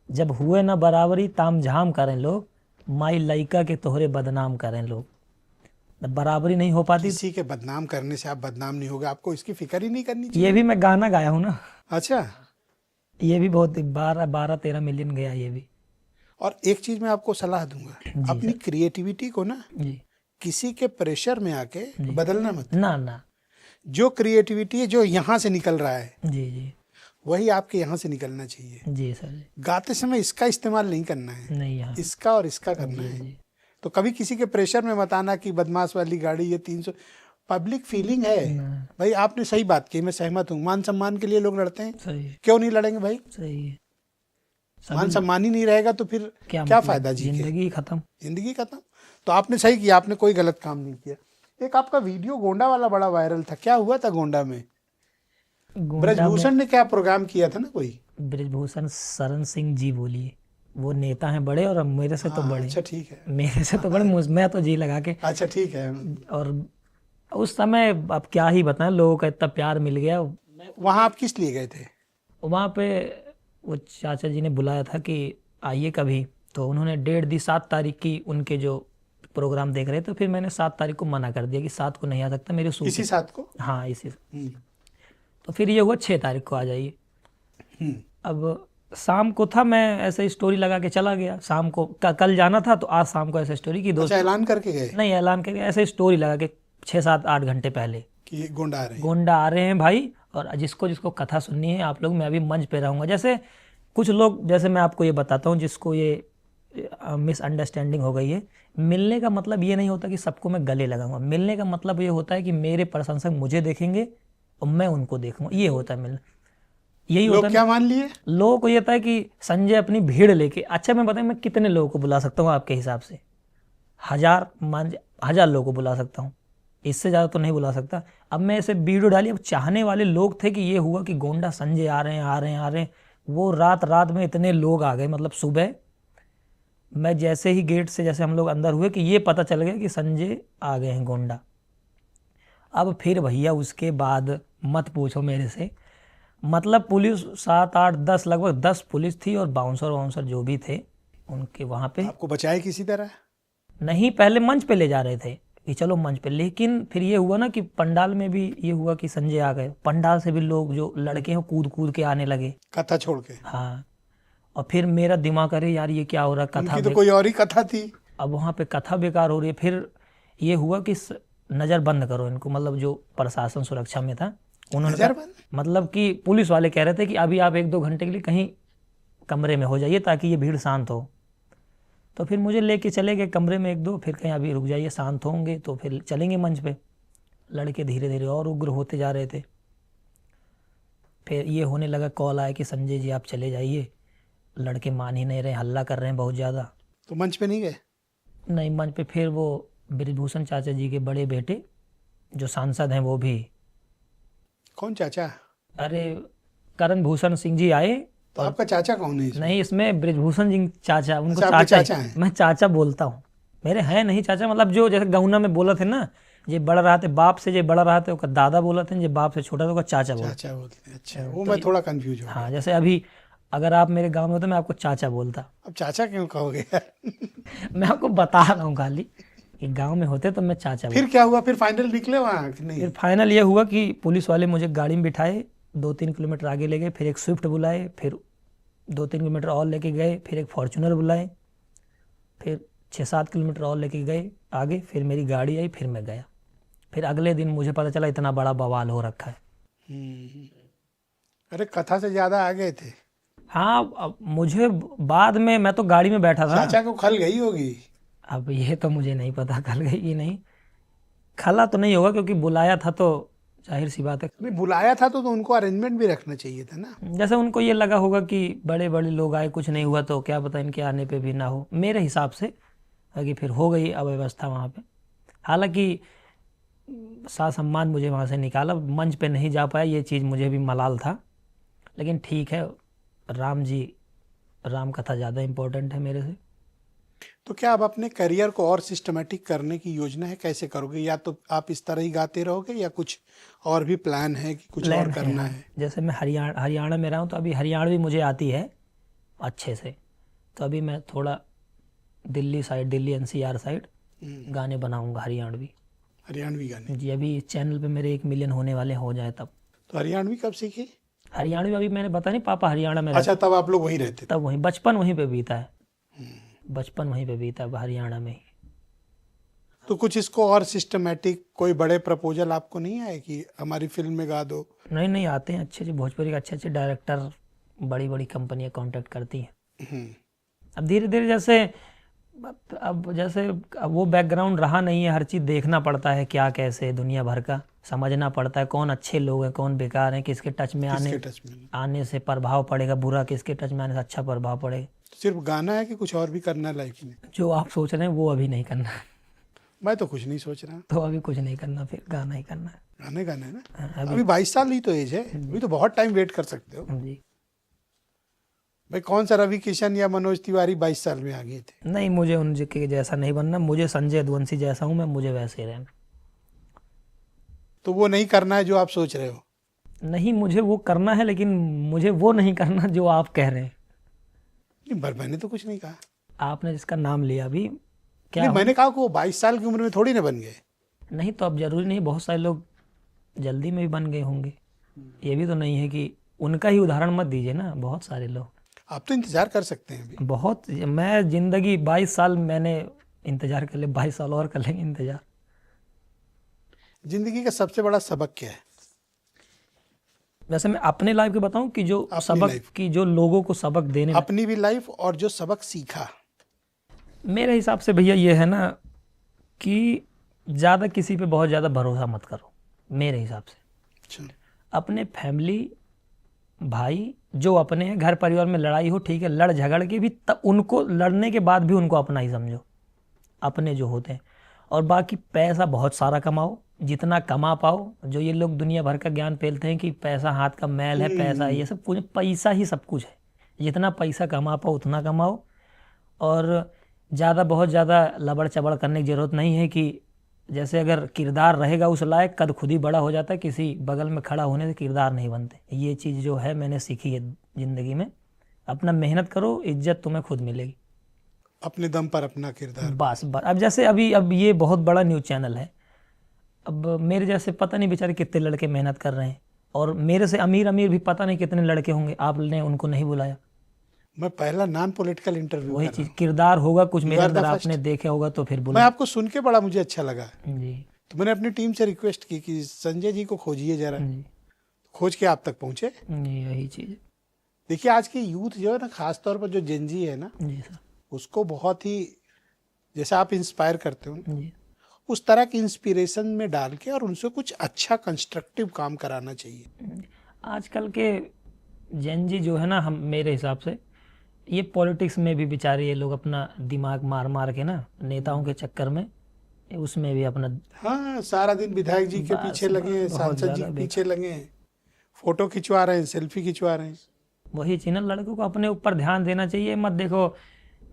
जब हुए ना बराबरी ताम झाम करें लोग, माई लइका के तोहरे बदनाम करें लोग। बराबरी नहीं हो पाती, किसी के बदनाम करने से आप बदनाम नहीं होगे, आपको इसकी फिक्र ही नहीं करनी चाहिए। ये भी मैं गाना गाया हूँ ना। अच्छा, ये भी बहुत 12-13 मिलियन गया ये भी। और एक चीज मैं आपको सलाह दूंगा, अपनी क्रिएटिविटी को ना जी किसी के प्रेशर में आके बदलना मत। ना ना। जो क्रिएटिविटी है, जो यहाँ से निकल रहा है, जी जी वही आपके यहाँ से निकलना चाहिए। जी सर जी। गाते समय इसका इस्तेमाल नहीं करना है, नहीं यहाँ इसका और इसका करना है। जी तो कभी किसी के प्रेशर में मत आना कि बदमाश वाली गाड़ी, ये 300। पब्लिक फीलिंग है भाई, आपने सही बात की, मैं सहमत हूँ। मान सम्मान के लिए लोग लड़ते हैं, सही है, क्यों नहीं लड़ेंगे भाई? सही है। मान सम्मान ही नहीं रहेगा तो फिर क्या मतलब फायदा जी के? जिंदगी खत्म। जिंदगी खत्म। तो आपने सही किया, आपने कोई गलत काम नहीं किया। एक आपका वीडियो गोंडा वाला बड़ा वायरल था, क्या हुआ था गोंडा में? ब्रजभूषण ने क्या प्रोग्राम किया था ना कोई? ब्रजभूषण शरण सिंह जी बोलिए, वो नेता हैं बड़े और मेरे से तो बड़े। अच्छा ठीक है, मेरे से तो बड़े, मैं तो जी लगा के। अच्छा ठीक है। और उस समय अब क्या ही बताएं, लोगों का इतना प्यार मिल गया। वहाँ आप किस लिए गए थे? वहाँ पे वो चाचा जी ने बुलाया था कि आइए कभी, तो उन्होंने डेट दी 7 तारीख की, उनके जो प्रोग्राम देख रहे थे। तो फिर मैंने 7 तारीख को मना कर दिया कि 7 को नहीं आ सकता, मेरे सूट इसी 7 को? हाँ इसी। तो फिर ये हुआ 6 तारीख को आ जाइए। अब शाम को था, मैं ऐसे स्टोरी लगा के चला गया शाम को। कल जाना था तो आज शाम को ऐसे स्टोरी की दोस्त। अच्छा, ऐलान करके गए? नहीं ऐलान करके, ऐसे स्टोरी लगा के 6-7-8 घंटे पहले कि गोंडा आ रहे हैं। गोंडा आ रहे हैं भाई, और जिसको जिसको कथा सुननी है आप लोग, मैं अभी मंच पे रहूँगा। जैसे कुछ लोग, जैसे मैं आपको ये बताता हूँ, जिसको ये मिसअंडरस्टैंडिंग हो गई है, मिलने का मतलब ये नहीं होता कि सबको मैं गले लगाऊंगा। मिलने का मतलब ये होता है कि मेरे प्रशंसक मुझे देखेंगे और मैं उनको देखूंगा, ये होता है मिलना। यही होता है। क्या मान लिए लोगों को ये था कि संजय अपनी भीड़ लेके, अच्छा मैं बताऊं, मैं कितने लोगों को बुला सकता हूँ आपके हिसाब से? 1000 लोगों को बुला सकता हूँ, इससे ज़्यादा तो नहीं बुला सकता। अब मैं ऐसे वीडियो डाली, अब चाहने वाले लोग थे कि ये हुआ कि गोंडा संजय आ रहे हैं आ रहे हैं आ रहे हैं। वो रात में इतने लोग आ गए, मतलब सुबह मैं जैसे ही गेट से जैसे हम लोग अंदर हुए कि ये पता चल गया कि संजय आ गए हैं गोंडा। अब फिर भैया उसके बाद मत पूछो मेरे से, मतलब पुलिस 7-8-10 लगभग 10 पुलिस थी, और बाउंसर जो भी थे उनके वहाँ पे। आपको बचाए किसी तरह? नहीं, पहले मंच पे ले जा रहे थे कि चलो मंच पे, लेकिन फिर ये हुआ ना कि पंडाल में भी ये हुआ कि संजय आ गए। पंडाल से भी लोग जो लड़के हैं कूद कूद के आने लगे, कथा छोड़ के। हाँ। और फिर मेरा दिमाग, अरे यार ये क्या हो रहा, कथा उनकी तो कोई और ही कथा थी। अब वहाँ पे कथा बेकार हो रही है। फिर ये हुआ कि नज़र बंद करो इनको, मतलब जो प्रशासन सुरक्षा में था उन्होंने मतलब कि पुलिस वाले कह रहे थे कि अभी आप 1-2 घंटे के लिए कहीं कमरे में हो जाइए ताकि ये भीड़ शांत हो। तो फिर मुझे लेके चले गए कमरे में 1-2, फिर कहीं अभी रुक जाइए शांत होंगे तो फिर चलेंगे मंच पे। लड़के धीरे धीरे और उग्र होते जा रहे थे। फिर ये होने लगा, कॉल आया कि संजय जी आप चले जाइए। लड़के मान ही नहीं रहे, हल्ला कर रहे हैं बहुत ज़्यादा। तो मंच पे नहीं गए? नहीं, मंच पे फिर वो ब्रजभूषण चाचा जी के बड़े बेटे जो सांसद हैं वो भी। कौन चाचा? अरे करण भूषण सिंह जी आए। तो आपका चाचा कौन है? नहीं, इसमें ब्रजभूषण जी चाचा, उनको अच्छा, चाचा हैं? मैं चाचा बोलता हूँ, मेरे हैं नहीं चाचा। मतलब जो जैसे गौना में बोला थे ना, जे बड़ा रहा थे बाप से, जे बड़ा रहा थे उसका दादा बोला थे, जे बाप से छोटा था उसका चाचा बोलते। अच्छा, वो मैं थोड़ा कंफ्यूज हूँ। हाँ, जैसे अभी अगर आप मेरे गांव में होते मैं आपको चाचा बोलता। अब चाचा क्यों कहोगे? मैं आपको बता रहा हूँ खाली कि गांव में होते तो मैं चाचा। फिर क्या हुआ? फिर फाइनल निकले वहाँ कि नहीं? फिर फाइनल ये हुआ कि पुलिस वाले मुझे गाड़ी में बिठाए, 2-3 किलोमीटर आगे ले गए, फिर एक स्विफ्ट बुलाए, फिर 2-3 किलोमीटर और लेके गए, फिर एक फॉर्चूनर बुलाए, फिर 6-7 किलोमीटर और लेके गए आगे, फिर मेरी गाड़ी आई, फिर मैं गया। फिर अगले दिन मुझे पता चला इतना बड़ा बवाल हो रखा है। अरे कथा से ज़्यादा आ गए थे। हाँ, मुझे बाद में, मैं तो गाड़ी में बैठा था। चाचा को खल गई होगी। अब ये तो मुझे नहीं पता खल गई कि नहीं। खला तो नहीं होगा क्योंकि बुलाया था तो जाहिर सी बात है। नहीं, बुलाया था तो उनको अरेंजमेंट भी रखना चाहिए था ना। जैसे उनको ये लगा होगा कि बड़े बड़े लोग आए, कुछ नहीं हुआ तो क्या पता इनके आने पे भी ना हो, मेरे हिसाब से। कि फिर हो गई अव्यवस्था वहाँ पे। हालांकि सा सम्मान मुझे वहाँ से निकाला, मंच पे नहीं जा पाया, ये चीज़ मुझे भी मलाल था। लेकिन ठीक है, राम कथा ज़्यादा इम्पोर्टेंट है मेरे से। तो क्या अब अपने करियर को और सिस्टमेटिक करने की योजना है? कैसे करोगे? या तो आप इस तरह ही गाते रहोगे या कुछ और भी प्लान है कि कुछ और करना है? जैसे मैं हरियाणा में रहा हूँ तो अभी हरियाणवी मुझे आती है अच्छे से, तो अभी मैं थोड़ा दिल्ली NCR साइड गाने बनाऊंगा हरियाणवी गाने जी। अभी चैनल पे मेरे 1 मिलियन होने वाले हो जाए तब। तो हरियाणवी कब सीखी? हरियाणा में अभी मैंने बता नहीं, पापा हरियाणा में अच्छा, तब आप लोग वहीं रहते थे? तब वहीं बचपन वहीं पे बीता है, बचपन वहीं पे बीता है हरियाणा में ही। तो कुछ इसको और सिस्टमेटिक कोई बड़े प्रपोजल आपको नहीं आए कि हमारी फिल्म में गा दो? नहीं नहीं, आते हैं अच्छे अच्छे भोजपुरी के अच्छे अच्छे डायरेक्टर, बड़ी बड़ी कंपनियां कांटेक्ट करती हैं। अब धीरे धीरे जैसे अब जैसे अब वो बैकग्राउंड रहा नहीं है, हर चीज़ देखना पड़ता है, क्या कैसे है, दुनिया भर का समझना पड़ता है, कौन अच्छे लोग हैं कौन बेकार हैं, किसके टच में आने से प्रभाव पड़ेगा बुरा, किसके टच में आने से अच्छा प्रभाव पड़ेगा। सिर्फ गाना है कि कुछ और भी करना है लाइफ में? जो आप सोच रहे हैं वो अभी नहीं करना। मैं तो कुछ नहीं सोच रहा। तो अभी कुछ नहीं करना, फिर गाना ही करना है। गाना है ना। अभी 22 साल ही तो एज है, अभी तो बहुत टाइम वेट कर सकते हो जी। भाई। कौन सा रवि किशन या मनोज तिवारी 22 साल में आ गए थे? नहीं, मुझे उनके जैसा नहीं बनना, मुझे संजय यदुवंशी जैसा हूँ मैं, मुझे वैसे ही रहना। तो वो नहीं करना है जो आप सोच रहे हो? नहीं, मुझे वो करना है, लेकिन मुझे वो नहीं करना जो आप कह रहे हैं। नहीं, पर मैंने तो कुछ नहीं कहा। आपने जिसका नाम लिया अभी, क्या नहीं, मैंने कहा कि वो 22 साल की उम्र में थोड़ी ना बन गए। नहीं, तो अब जरूरी नहीं, बहुत सारे लोग जल्दी में भी बन गए होंगे। ये भी तो नहीं है कि उनका ही उदाहरण मत दीजिए ना, बहुत सारे लोग। आप तो इंतजार कर सकते हैं अभी। बहुत, मैं जिंदगी 22 साल मैंने इंतजार कर ले, 22 साल और कर लेंगे इंतजार। जिंदगी का सबसे बड़ा सबक क्या है? वैसे मैं अपने लाइफ के बताऊं कि जो अपनी सबक लाइफ। की, जो लोगों को सबक देने, अपनी भी लाइफ और जो सबक सीखा। मेरे हिसाब से भैया ये है ना कि ज़्यादा किसी पे बहुत ज़्यादा भरोसा मत करो, मेरे हिसाब से। अच्छा। अपने फैमिली भाई जो अपने हैं, घर परिवार में लड़ाई हो ठीक है, लड़ झगड़ के भी तब उनको, लड़ने के बाद भी उनको अपना ही समझो, अपने जो होते हैं। और बाकी पैसा बहुत सारा कमाओ, जितना कमा पाओ। जो ये लोग दुनिया भर का ज्ञान फैलते हैं कि पैसा हाथ का मैल है, पैसा ये सब कुछ, पैसा ही सब कुछ है। जितना पैसा कमा पाओ उतना कमाओ, और ज़्यादा बहुत ज़्यादा लबड़ चबड़ करने की ज़रूरत नहीं है कि जैसे अगर किरदार रहेगा उस लायक, कद खुद ही बड़ा हो जाता है, किसी बगल में खड़ा होने से किरदार नहीं बनते। ये चीज़ जो है मैंने सीखी है ज़िंदगी में। अपना मेहनत करो, इज्जत तुम्हें खुद मिलेगी। अपने दम पर अपना किरदार। बस। अब जैसे अब ये बहुत बड़ा न्यूज़ चैनल है, अब मेरे जैसे पता नहीं बेचारे कितने लड़के मेहनत कर रहे हैं, और मेरे से अमीर अमीर भी पता नहीं कितने लड़के होंगे, आपने उनको नहीं बुलाया। मैं पहला नॉन पॉलिटिकल इंटरव्यू वही कर रहा चीज़, हूं। किरदार होगा कुछ मेरे You are the अंदर, first. आपने देखे होगा तो फिर मैं बुला। आपको सुन के बड़ा मुझे अच्छा लगा, जी तो मैंने अपनी टीम से रिक्वेस्ट की कि संजय जी को खोजिए जरा। जी खोज के आप तक पहुंचे। जी, यही चीज़। देखिए, आज की यूथ जो है ना, खासतौर पर जो जेनजी है ना, जी सर। उसको बहुत ही, जैसे आप इंस्पायर करते हो ना, जी उस तरह की इंस्पिरेशन में डाल के और उनसे कुछ अच्छा कंस्ट्रक्टिव काम कराना चाहिए। आजकल के जेन जी जो है ना, हम मेरे हिसाब से ये पॉलिटिक्स में भी बेचारे ये लोग अपना दिमाग मार मार के ना, नेताओं के चक्कर में उसमें भी अपना, हाँ, सारा दिन विधायक जी के बस, पीछे लगे हैं, बहुत सांसद जी ज़्यादा के पीछे लगे हैं, फोटो खिंचवा रहे हैं, सेल्फी खिंचवा रहे हैं। वही चीज़ ना, लड़कों को अपने ऊपर ध्यान देना चाहिए। मत देखो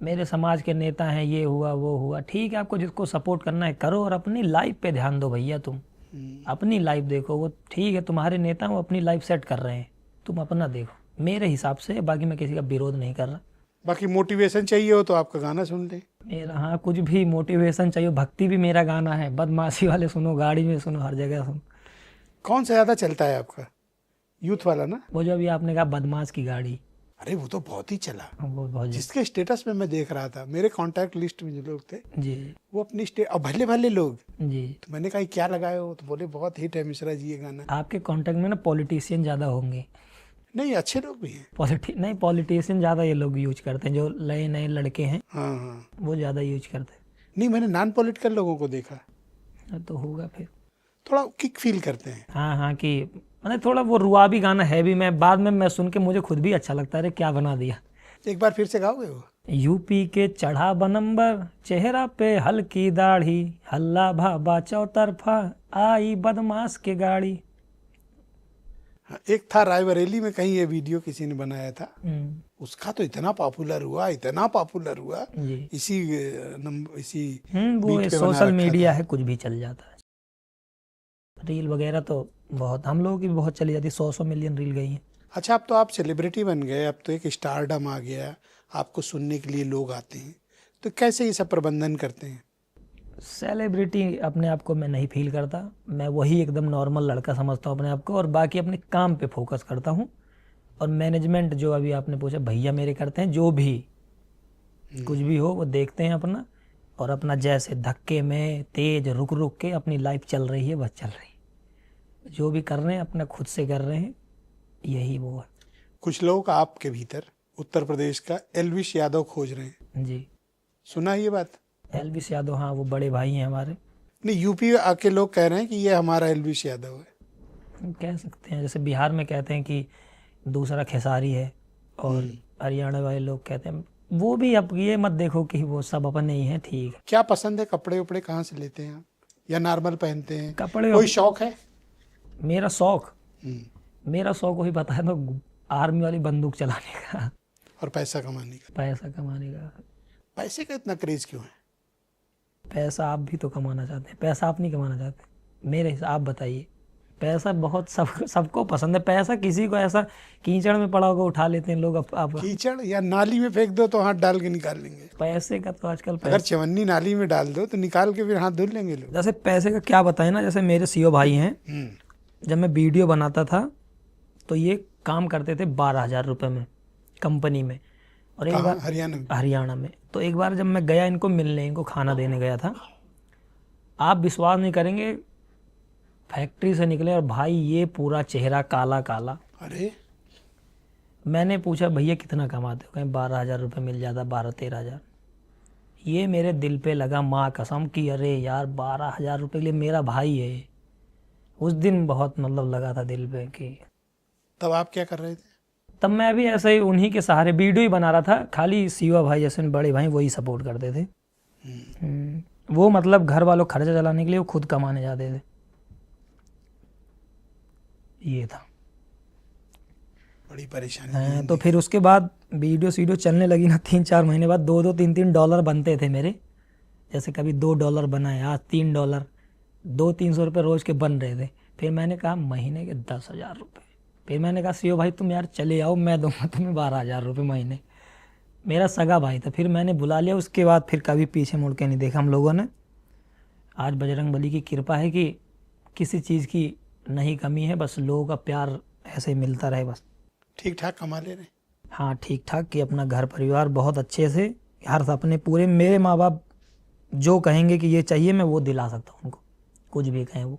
मेरे समाज के नेता हैं, ये हुआ वो हुआ, ठीक है, आपको जिसको सपोर्ट करना है करो, और अपनी लाइफ पे ध्यान दो भैया। तुम अपनी लाइफ देखो, वो ठीक है तुम्हारे नेता वो अपनी लाइफ सेट कर रहे हैं, तुम अपना देखो, मेरे हिसाब से। बाकी मैं किसी का विरोध नहीं कर रहा। बाकी मोटिवेशन चाहिए हो तो आपका गाना सुन ले। मेरा, हाँ, कुछ भी मोटिवेशन चाहिए, भक्ति भी मेरा गाना है, बदमाशी वाले सुनो, गाड़ी में सुनो, हर जगह सुनो। कौन सा ज़्यादा चलता है आपका? यूथ वाला ना? वो जो अभी आपने कहा बदमाश की गाड़ी, अरे वो तो बहुत ही चला। वो बहुत जिसके स्टेटस में मैं देख रहा था, मेरे कांटेक्ट लिस्ट में जो लोग थे, जी वो अपनी और भले भले लोग। जी। तो मैंने कहा क्या लगाए हो, तो बोले बहुत हिट है मिश्रा जी ये गाना। आपके कांटेक्ट में ना पॉलिटिशियन ज़्यादा होंगे। नहीं, अच्छे लोग भी हैं। नहीं, पॉलिटिशियन ज़्यादा ये लोग यूज करते हैं, जो नए नए लड़के हैं हाँ हाँ। वो ज़्यादा यूज करते नहीं, मैंने नॉन पॉलिटिकल लोगों को देखा, हैं। तो होगा फिर। थोड़ा किक फील करते हैं। हाँ हाँ, कि मतलब थोड़ा वो रुआबी गाना है भी, मैं बाद में मैं सुन के मुझे खुद भी अच्छा लगता है, अरे क्या बना दिया। एक बार फिर से गाओगे वो? यूपी के चढ़ा बनंबर, चेहरा पे हल्की दाढ़ी, हल्ला भाबा चौतरफा, आई बदमाश के गाड़ी। हाँ, एक था रायबरेली में कहीं ये वीडियो किसी ने बनाया था, उसका तो इतना पॉपुलर हुआ, इतना पॉपुलर हुआ। जी। इसी इसी वो बीट पे बना सोशल रखा मीडिया था। है, कुछ भी चल जाता है। रील वगैरह तो बहुत, हम लोगों की भी बहुत चली जाती, 100 मिलियन रील गई हैं। अच्छा, अब तो आप सेलिब्रिटी बन गए, अब तो एक स्टारडम आ गया, आपको सुनने के लिए लोग आते हैं, तो कैसे ये सब प्रबंधन करते हैं? सेलिब्रिटी अपने आप को मैं नहीं फील करता, मैं वही एकदम नॉर्मल लड़का समझता हूँ अपने आप को, और बाकी अपने काम पे फोकस करता हूँ। और मैनेजमेंट जो अभी आपने पूछा भैया मेरे करते हैं, जो भी कुछ भी हो वो देखते हैं अपना, और अपना जैसे धक्के में तेज रुक रुक के अपनी लाइफ चल रही है, बस चल रही है। जो भी कर रहे हैं अपना खुद से कर रहे हैं, यही वो है। कुछ लोग आपके भीतर उत्तर प्रदेश का एलविश यादव खोज रहे हैं, जी, सुना ये बात? एलविश यादव, हाँ वो बड़े भाई हैं हमारे। नहीं, यूपी आके लोग कह रहे हैं कि ये हमारा एलविश यादव है। कह सकते हैं, जैसे बिहार में कहते हैं कि दूसरा खेसारी है, और हरियाणा वाले लोग कहते हैं। वो भी अब ये मत देखो कि वो सब अपने ही हैं, ठीक है। क्या पसंद है, कपड़े उपड़े कहाँ से लेते हैं आप, या नॉर्मल पहनते हैं? कपड़े कोई शौक है? मेरा शौक वही बताया तो, आर्मी वाली बंदूक चलाने का और पैसा कमाने का। पैसा कमाने का। पैसे का इतना क्रेज क्यों है? पैसा आप भी तो कमाना चाहते हैं, पैसा आप नहीं कमाना चाहते मेरे हिसाब, आप बताइए। पैसा बहुत सबको पसंद है। पैसा किसी को ऐसा कीचड़ में पड़ा होगा उठा लेते हैं लोग। आप कीचड़ या नाली में फेंक दो तो हाथ डाल के निकाल लेंगे। पैसे का तो आजकल अगर चवन्नी नाली में डाल दो तो निकाल के फिर हाथ धुल लेंगे लोग। जैसे पैसे का क्या बताएं ना, जैसे मेरे सीओ भाई हैं, जब मैं वीडियो बनाता था तो ये काम करते थे 12,000 रुपये में कंपनी में। और एक बार हरियाणा में तो एक बार जब मैं गया इनको मिलने, इनको खाना देने गया था, आप विश्वास नहीं करेंगे, फैक्ट्री से निकले और भाई ये पूरा चेहरा काला काला। अरे मैंने पूछा भैया कितना कमाते हो? कहीं 12,000 रुपये मिल जाता, 12-13,000। ये मेरे दिल पे लगा माँ कसम कि अरे यार 12,000 रुपये के लिए मेरा भाई है। उस दिन बहुत मतलब लगा था दिल पे कि। तब आप क्या कर रहे थे? तब मैं भी ऐसे ही उन्हीं के सहारे वीडियो ही बना रहा था, खाली सीवा भाई जैसे बड़े भाई वही सपोर्ट करते थे। वो मतलब घर वालों खर्चा चलाने के लिए वो खुद कमाने जाते थे, ये था। बड़ी परेशानी। तो फिर उसके बाद वीडियो चलने लगी ना, 3-4 महीने बाद $2-3 बनते थे मेरे। जैसे कभी $2 बनाए, आज $3, 200-300 रुपये रोज के बन रहे थे। फिर मैंने कहा महीने के 10,000 रुपये। फिर मैंने कहा सीओ भाई तुम यार चले आओ, मैं दूंगा तुम्हें 12,000 रुपये महीने। मेरा सगा भाई था, फिर मैंने बुला लिया। उसके बाद फिर कभी पीछे मुड़ के नहीं देखा हम लोगों ने। आज बजरंगबली की कृपा है कि किसी चीज़ की नहीं कमी है, बस लोगों का प्यार ऐसे ही मिलता रहे बस। ठीक ठाक कमा ले रहे? हाँ ठीक ठाक, कि अपना घर परिवार बहुत अच्छे से, हर अपने पूरे, मेरे माँ बाप जो कहेंगे कि ये चाहिए मैं वो दिला सकता हूँ उनको, कुछ भी कहें वो,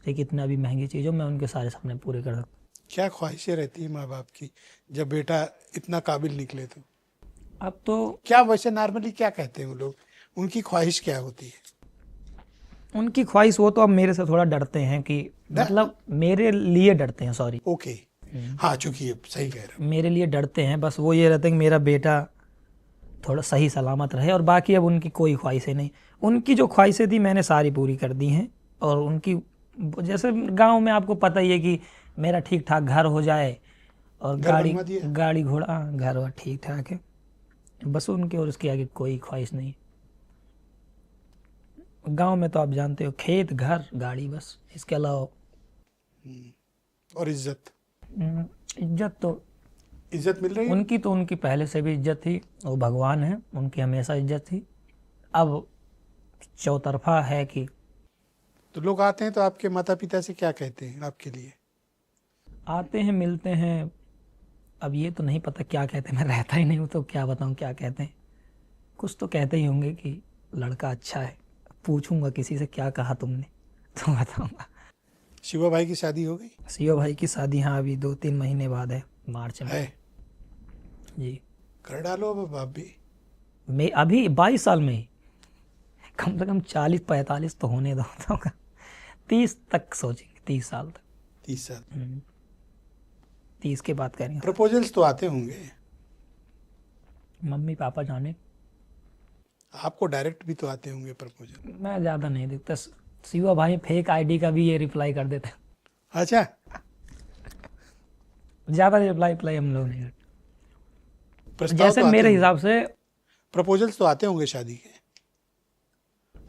चाहे कितना भी महंगी चीज़ हो, मैं उनके सारे सपने पूरे कर सकता हूँ। क्या ख्वाहिशें रहती है माँ बाप की जब बेटा इतना काबिल निकले? तो अब तो क्या वैसे नॉर्मली क्या कहते हैं वो लोग, उनकी ख्वाहिश क्या होती है? उनकी ख्वाहिश, वो तो अब मेरे से थोड़ा डरते हैं कि मतलब मेरे लिए डरते हैं, सॉरी। ओके, हाँ, चूंकि ये सही कह रहे हो। मेरे लिए डरते हैं, बस वो ये रहते हैं कि मेरा बेटा थोड़ा सही सलामत रहे, और बाकी अब उनकी कोई ख्वाहिशें नहीं। उनकी जो ख्वाहिशें थी मैंने सारी पूरी कर दी हैं। और उनकी जैसे गांव में आपको पता ही है कि मेरा ठीक ठाक घर हो जाए और गाड़ी घोड़ा, घर वर ठीक ठाक है, बस उनके और उसके आगे कोई ख्वाहिश नहीं। गांव में तो आप जानते हो, खेत घर गाड़ी, बस इसके अलावा। और इज्जत इज्जत मिल रही है उनकी, तो उनकी पहले से भी इज्जत थी, वो भगवान है, उनकी हमेशा इज्जत थी। अब चौतरफा है कि तो लोग आते हैं तो आपके माता पिता से क्या कहते हैं आपके लिए? आते हैं, मिलते हैं। अब ये तो नहीं पता क्या कहते हैं, मैं रहता ही नहीं हूँ तो क्या बताऊँ क्या कहते हैं। कुछ तो कहते ही होंगे कि लड़का अच्छा है। पूछूंगा किसी से क्या कहा तुमने तो बताऊंगा। शिवा भाई की शादी हो गई? शिवा भाई की शादी हाँ अभी 2-3 महीने बाद है, मार्च में है जी। कर डालो अब बाप भी। मैं अभी 22 साल में ही कम से कम 40-45 तो होने दो, 30 तक सोचेंगे, 30 साल तक। 30 साल 30 के बाद करेंगे। प्रपोजल्स तो आते होंगे? मम्मी पापा जाने, आपको डायरेक्ट भी तो आते होंगे प्रपोजल? मैं ज़्यादा नहीं देखता। शिवा भाई फेक आईडी का भी ये रिप्लाई कर देते। अच्छा, ज़्यादा रिप्लाई हम लोग नहीं करते। जैसे तो मेरे हिसाब से प्रपोजल्स तो आते होंगे शादी के,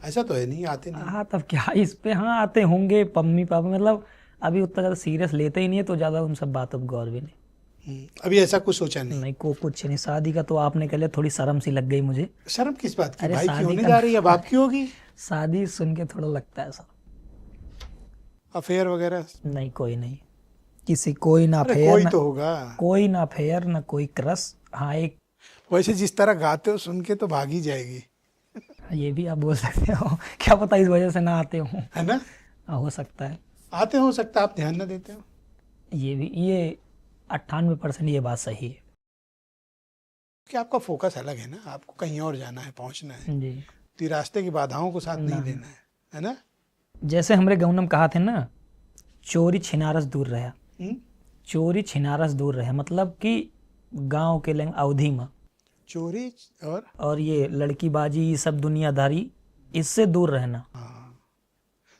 ऐसा तो है नहीं आते नहीं? हाँ तब क्या इस पे, हाँ आते होंगे मम्मी पापा, मतलब अभी उतना ज़्यादा सीरियस लेते ही नहीं है, तो ज़्यादा उन सब बातों पर गौर भी नहीं। अभी ऐसा कुछ सोचा नहीं? कुछ नहीं। शादी का तो आपने कह लिया, थोड़ी शर्म सी लग गई मुझे। शर्म किस बात की? अरे भाई की शादी होने का जा रही है, बाप की होगी। शादी सुन के थोड़ा लगता है सर। अफेयर वगैरह? नहीं, कोई नहीं। किसी कोई ना अरे फेयर कोई ना तो होगा। कोई ना फेयर ना कोई क्रश। हाँ एक वैसे जिस तरह गाते हो सुन के तो भाग ही जाएगी, ये भी आप बोल सकते हो क्या पता इस वजह से ना आते हो। है ना? हो सकता है। आते हो सकता है, आप ध्यान ना देते हो। ये भी ये 98% ये बात सही है। कि आपका फोकस अलग है ना, आपको कहीं और जाना है, पहुंचना है, जी तो ये रास्ते की बाधाओं को साथ नहीं देना है ना? जैसे हमरे गाँव में कहा थे ना, चोरी छिनारस दूर रहा। हम्म? चोरी छिनारस दूर रहे मतलब कि गांव के लंग अवधि में चोरी और ये लड़कीबाजी ये सब दुनियादारी इससे दूर रहना, हाँ,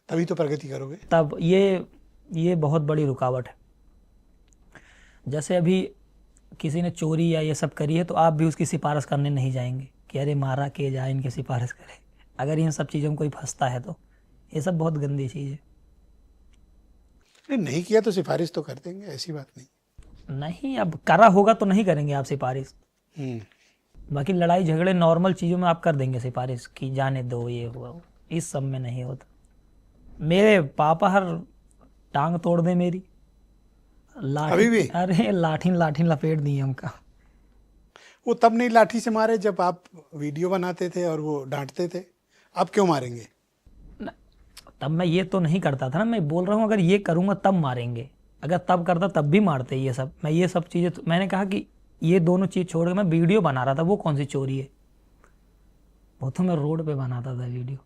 तभी तो प्रगति करोगे। तब ये बहुत बड़ी रुकावट है। जैसे अभी किसी ने चोरी या ये सब करी है तो आप भी उसकी सिफारिश करने नहीं जाएंगे कि अरे मारा के जाए इनकी सिफारिश करे। अगर इन सब चीज़ों में कोई फंसता है तो ये सब बहुत गंदी चीज़ है। नहीं किया तो सिफारिश तो कर देंगे, ऐसी बात नहीं। नहीं अब करा होगा तो नहीं करेंगे आप सिफारिश। बाकी लड़ाई झगड़े नॉर्मल चीज़ों में आप कर देंगे सिफारिश कि जाने दो ये हुआ वो। इस सब में नहीं होता। मेरे पापा हर टांग तोड़ दे मेरी, लाठी अभी भी? अरे लाठी लपेट दी हमका। वो तब नहीं लाठी से मारे जब आप वीडियो बनाते थे और वो डांटते थे, अब क्यों मारेंगे? तब मैं ये तो नहीं करता था ना, मैं बोल रहा हूँ अगर ये करूँगा तब मारेंगे। अगर तब करता तब भी मारते ये सब। मैं ये सब चीज़ें तो मैंने कहा कि ये दोनों चीज़ छोड़ के मैं वीडियो बना रहा था, वो कौन सी चोरी है? वो तो मैं रोड पे बनाता था वीडियो।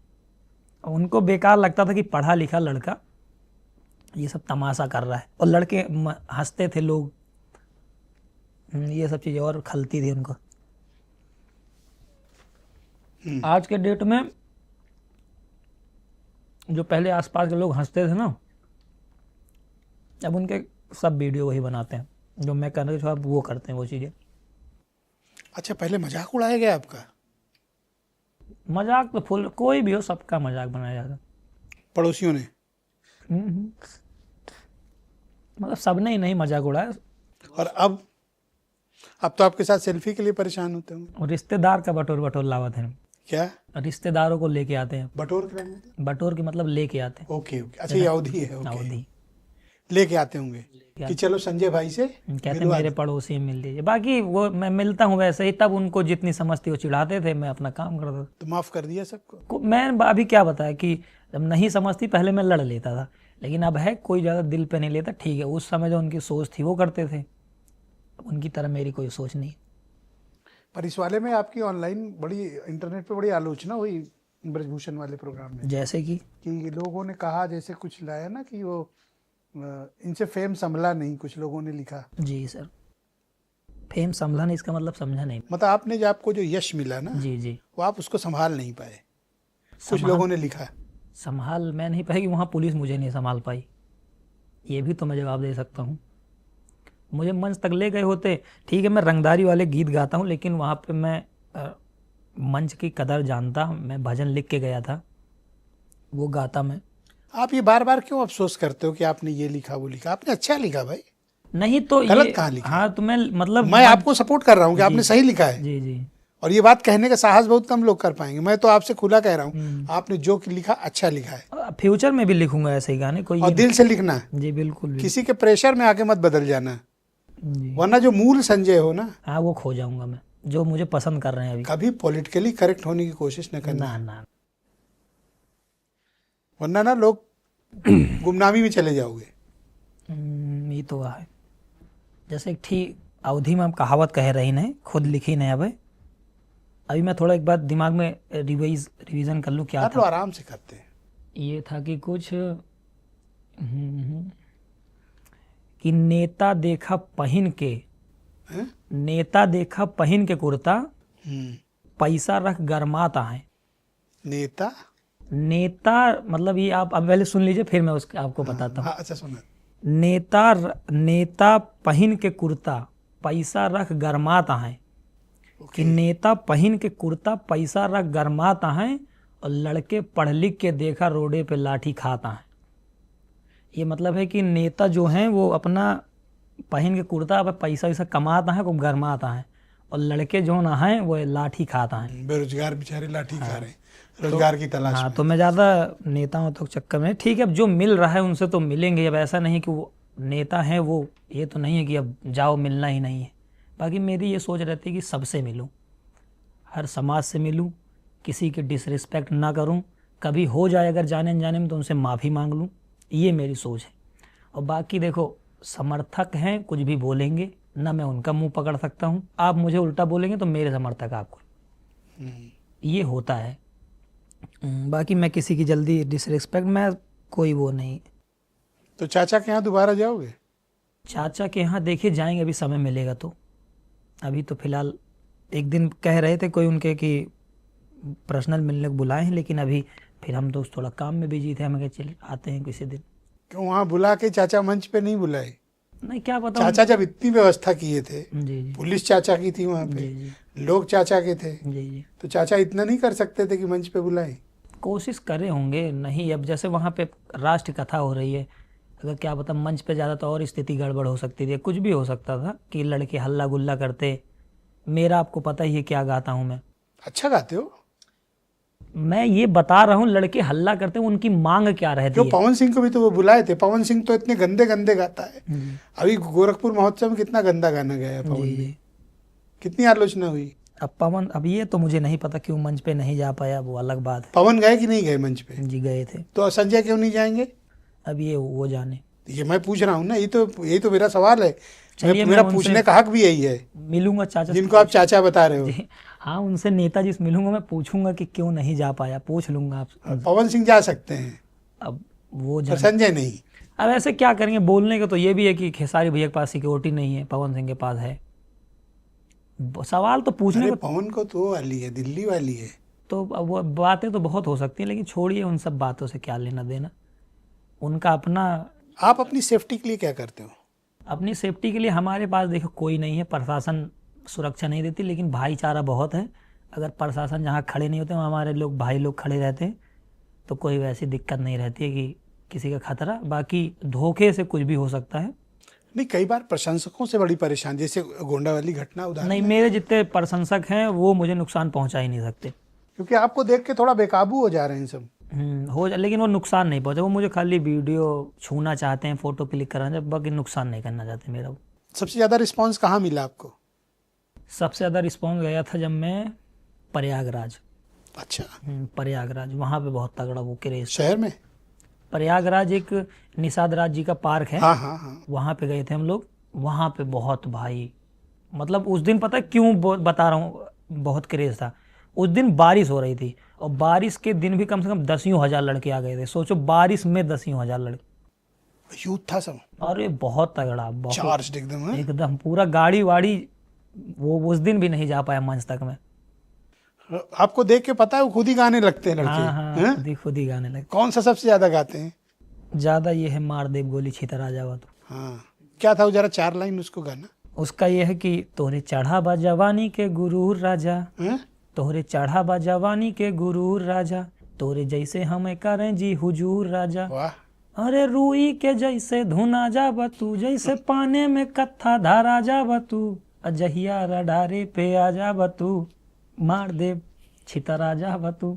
उनको बेकार लगता था कि पढ़ा लिखा लड़का ये सब तमाशा कर रहा है, और लड़के हंसते थे लोग। ये सब चीज़ें और खलती थी उनको। आज के डेट में जो पहले आसपास के लोग हंसते थे ना, अब उनके सब वीडियो वही बनाते हैं जो मैं कर रहा था, अब वो करते हैं वो चीज़ें। अच्छा, पहले मजाक उड़ाया गया आपका? मजाक तो फुल कोई भी हो सबका मजाक बनाया जाता। पड़ोसियों ने? मतलब सबने ही नहीं मजाक उड़ाया। और अब तो आपके साथ सेल्फी के लिए परेशान होते होंगे। और रिश्तेदार का बटोर लावत है। क्या रिश्तेदारों को लेके आते हैं। बटोर के लाने? बटोर के मतलब लेके आते हैं। ओके ओके, अच्छा ये अवधि है। ओके, अवधि लेके आते होंगे कि चलो संजय भाई से कहते हैं मिलवा मेरे दो। पड़ोसी मिल लीजिए। बाकी वो मैं मिलता हूँ वैसे ही, तब उनको जितनी समझती वो चिढ़ाते थे, मैं अपना काम करता था। तो माफ कर दिया सबको? मैं अभी क्या बताया कि जब नहीं समझती पहले मैं लड़ लेता था, लेकिन अब है कोई ज़्यादा दिल पे नहीं लेता। ठीक है, उस समय जो उनकी सोच थी वो करते थे, उनकी तरह मेरी कोई सोच नहीं। पर इस वाले में आपकी ऑनलाइन बड़ी, इंटरनेट पे बड़ी आलोचना हुई ब्रजभूषण वाले प्रोग्राम में, जैसे कि लोगों ने कहा, जैसे कुछ लाया ना कि वो इनसे फेम संभला नहीं, कुछ लोगों ने लिखा। जी सर, फेम संभला नहीं इसका मतलब समझा नहीं। मतलब आपने जो आपको जो यश मिला ना, जी जी, वो आप उसको संभाल नहीं पाए, कुछ लोगों ने लिखा। संभाल मैं नहीं पाई कि वहाँ पुलिस मुझे नहीं संभाल पाई, ये भी तो मैं जवाब दे सकता हूँ। मुझे मंच तक ले गए होते, ठीक है मैं रंगदारी वाले गीत गाता हूँ, लेकिन वहाँ पे मैं मंच की कदर जानता। मैं भजन लिख के गया था, वो गाता मैं। आप ये बार बार क्यों अफसोस करते हो कि आपने ये लिखा वो लिखा? आपने अच्छा लिखा भाई, नहीं तो गलत कहाँ लिखा? हाँ तो मैं मतलब मैं आपको सपोर्ट कर रहा हूँ कि आपने सही लिखा है। जी जी, और ये बात कहने का साहस बहुत कम लोग कर पाएंगे। मैं तो आपसे खुला कह रहा हूँ, आपने जो लिखा अच्छा लिखा है। फ्यूचर में भी लिखूंगा ऐसे ही गाने, कोई और दिल से लिखना, जी बिल्कुल भी। किसी के प्रेशर में आके मत बदल जाना, जी वरना जो मूल संजय हो ना, हाँ वो खो जाऊंगा मैं, जो मुझे पसंद कर रहे हैं अभी। कभी पॉलिटिकली करेक्ट होने की कोशिश न करना, ना वरना ना लोग गुमनामी में चले जाओगे। ये तो है। जैसे ठीक अवधि में हम कहावत कह रही नहीं, खुद लिखी नहीं। अभी मैं थोड़ा एक बात दिमाग में रिवीजन कर लूँ क्या आप था। लोग आराम से करते हैं। ये था कि कुछ कि नेता देखा पहन के, हैं? नेता देखा पहन के कुर्ता, हम्म, पैसा रख गरमाता है। नेता मतलब ये आप अब पहले सुन लीजिए फिर मैं उसका आपको बताता हूँ। हाँ, अच्छा सुना। नेता पहन के कुर्ता पैसा रख गरमाता है, कि नेता पहन के कुर्ता पैसा रख गरमाता है, और लड़के पढ़ लिख के देखा रोडे पे लाठी खाता है। ये मतलब है कि नेता जो हैं वो अपना पहन के कुर्ता पे पैसा वैसा कमाता है, को गरमाता है, और लड़के जो ना हैं वो लाठी खाता है। बेरोजगार बेचारे लाठी खा रहे हैं, रोजगार की तलाश हाँ में। तो मैं ज़्यादा नेताओं तो चक्कर में, ठीक है अब जो मिल रहा है उनसे तो मिलेंगे। अब ऐसा नहीं कि वो नेता हैं वो, ये तो नहीं है कि अब जाओ मिलना ही नहीं है। बाकी मेरी ये सोच रहती है कि सबसे मिलूं, हर समाज से मिलूं, किसी की डिसरिस्पेक्ट ना करूं, कभी हो जाए अगर जाने अनजाने में तो उनसे माफ़ी मांग लूं, ये मेरी सोच है। और बाकी देखो, समर्थक हैं, कुछ भी बोलेंगे ना, मैं उनका मुंह पकड़ सकता हूं। आप मुझे उल्टा बोलेंगे तो मेरे समर्थक आपको, ये होता है। बाकी मैं किसी की जल्दी डिसरिस्पेक्ट, मैं कोई वो नहीं। तो चाचा के यहाँ दोबारा जाओगे? चाचा के यहाँ देखिए जाएंगे, अभी समय मिलेगा तो। अभी तो फिलहाल एक दिन कह रहे थे कोई उनके कि पर्सनल मिलने को बुलाए हैं, लेकिन अभी फिर हम दोस्त थोड़ा काम में बिजी थे, हमें कहा चल आते हैं किसी दिन। क्यों वहाँ बुला के चाचा मंच पे नहीं बुलाए? नहीं क्या पता। चाचा जब इतनी व्यवस्था किए थे, जी जी पुलिस चाचा की थी वहाँ पे, जी जी लोग चाचा के थे, जी जी, तो चाचा इतना नहीं कर सकते थे कि मंच पे बुलाएं? कोशिश करे होंगे। नहीं, अब जैसे वहाँ पे राष्ट्र कथा हो रही है, अगर क्या पता मंच पे ज़्यादा तो और स्थिति गड़बड़ हो सकती थी, कुछ भी हो सकता था कि लड़के हल्ला गुल्ला करते। मेरा आपको पता ही है क्या गाता हूँ मैं। अच्छा गाते हो। मैं ये बता रहा हूँ, लड़के हल्ला करते हैं, उनकी मांग क्या रहती क्यों, है। पवन सिंह को भी तो वो बुलाए थे। पवन सिंह तो इतने गंदे गंदे गाता है। अभी गोरखपुर महोत्सव में कितना गंदा गाना गया है पवन जी ने, जी। कितनी आलोचना हुई। अब पवन, अब ये तो मुझे नहीं पता क्यों मंच पे नहीं जा पाया, वो अलग बात है। पवन गए कि नहीं गए मंच पे? जी गए थे। तो संजय क्यों नहीं जाएंगे? अब ये वो जाने। ये मैं पूछ रहा हूँ ना, यही तो मेरा सवाल है। चलिए, मेरा मैं पूछने उनसे का हक भी यही है, मिलूंगा चाचा से। जिनको आप चाचा बता रहे हो। जी, हाँ उनसे नेताजी से मिलूंगा, मैं पूछूंगा कि क्यों नहीं जा पाया, पूछ लूंगा आप। पवन सिंह जा सकते हैं, अब वो पर जाने। संजय नहीं। अब ऐसे क्या करेंगे, बोलने का तो ये भी है कि खेसारी भैया के पास सिक्योरिटी नहीं है, पवन सिंह के पास है। सवाल तो पूछने अरे को पवन को तो वो वाली है, दिल्ली वाली है। तो अब वो बातें तो बहुत हो सकती हैं, लेकिन छोड़िए उन सब बातों से, क्या लेना देना उनका अपना। आप अपनी सेफ्टी के लिए क्या करते हो? अपनी सेफ्टी के लिए हमारे पास देखो कोई नहीं है, प्रशासन सुरक्षा नहीं देती, लेकिन भाईचारा बहुत है। अगर प्रशासन जहाँ खड़े नहीं होते वहाँ हमारे लोग, भाई लोग खड़े रहते हैं, तो कोई वैसी दिक्कत नहीं रहती है कि किसी का खतरा। बाकी धोखे से कुछ भी हो सकता है। नहीं, कई बार प्रशंसकों से बड़ी परेशान, जैसे गोंडा वाली घटना उदाहरण नहीं, है। मेरे जितने प्रशंसक हैं वो मुझे नुकसान पहुंचा ही नहीं सकते। क्योंकि आपको देख के थोड़ा बेकाबू हो जा रहे हैं सब। लेकिन वो नुकसान नहीं पहुंचा, वो मुझे खाली वीडियो छूना चाहते हैं, फोटो क्लिक कराना, बाकी नुकसान नहीं करना चाहते मेरा। सबसे ज़्यादा रिस्पांस कहाँ मिला आपको? सबसे ज़्यादा रिस्पॉन्स गया था जब मैं प्रयागराज। अच्छा, प्रयागराज, वहाँ पे बहुत तगड़ा वो क्रेज। शहर में? प्रयागराज एक निषाद राज जी का पार्क है, हाँ हाँ हाँ। वहाँ पे गए थे हम लोग। वहाँ पे बहुत भाई, मतलब उस दिन पता है क्यों बता रहा हूँ, बहुत क्रेज था। उस दिन बारिश हो रही थी, और बारिश के दिन भी कम से कम 10,000 लड़के आ गए थे। सोचो, बारिश में 10,000 लड़के। यूथ था सब, अरे बहुत तगड़ा, बहुत चार्ज एकदम। हाँ? एकदम पूरा गाड़ी वाड़ी। वो उस दिन भी नहीं जा पाया मंच तक में। आपको देख के पता है वो खुद ही गाने लगते हैं लड़के। हाँ हाँ, हैं? खुद ही गाने लगे। कौन सा सबसे ज्यादा गाते हैं? ज्यादा ये है मार देव गोली छीतर राजा वा तू। हाँ, क्या था वो, जरा 4 लाइन उसको गाना। उसका ये है कि तोहरे चढ़ा बा जवानी के गुरूर राजा, हैं? तोहरे चढ़ा बा जवानी के गुरूर राजा, तोरे जैसे हमें करें जी हुजूर राजा। वाह, अरे रूई के जैसे धुना जा बतू, जैसे पाने में कत्था धारा जा बतू, अजहिया रडारे पे आ जा बतू, मार दे छितरा जा बतू।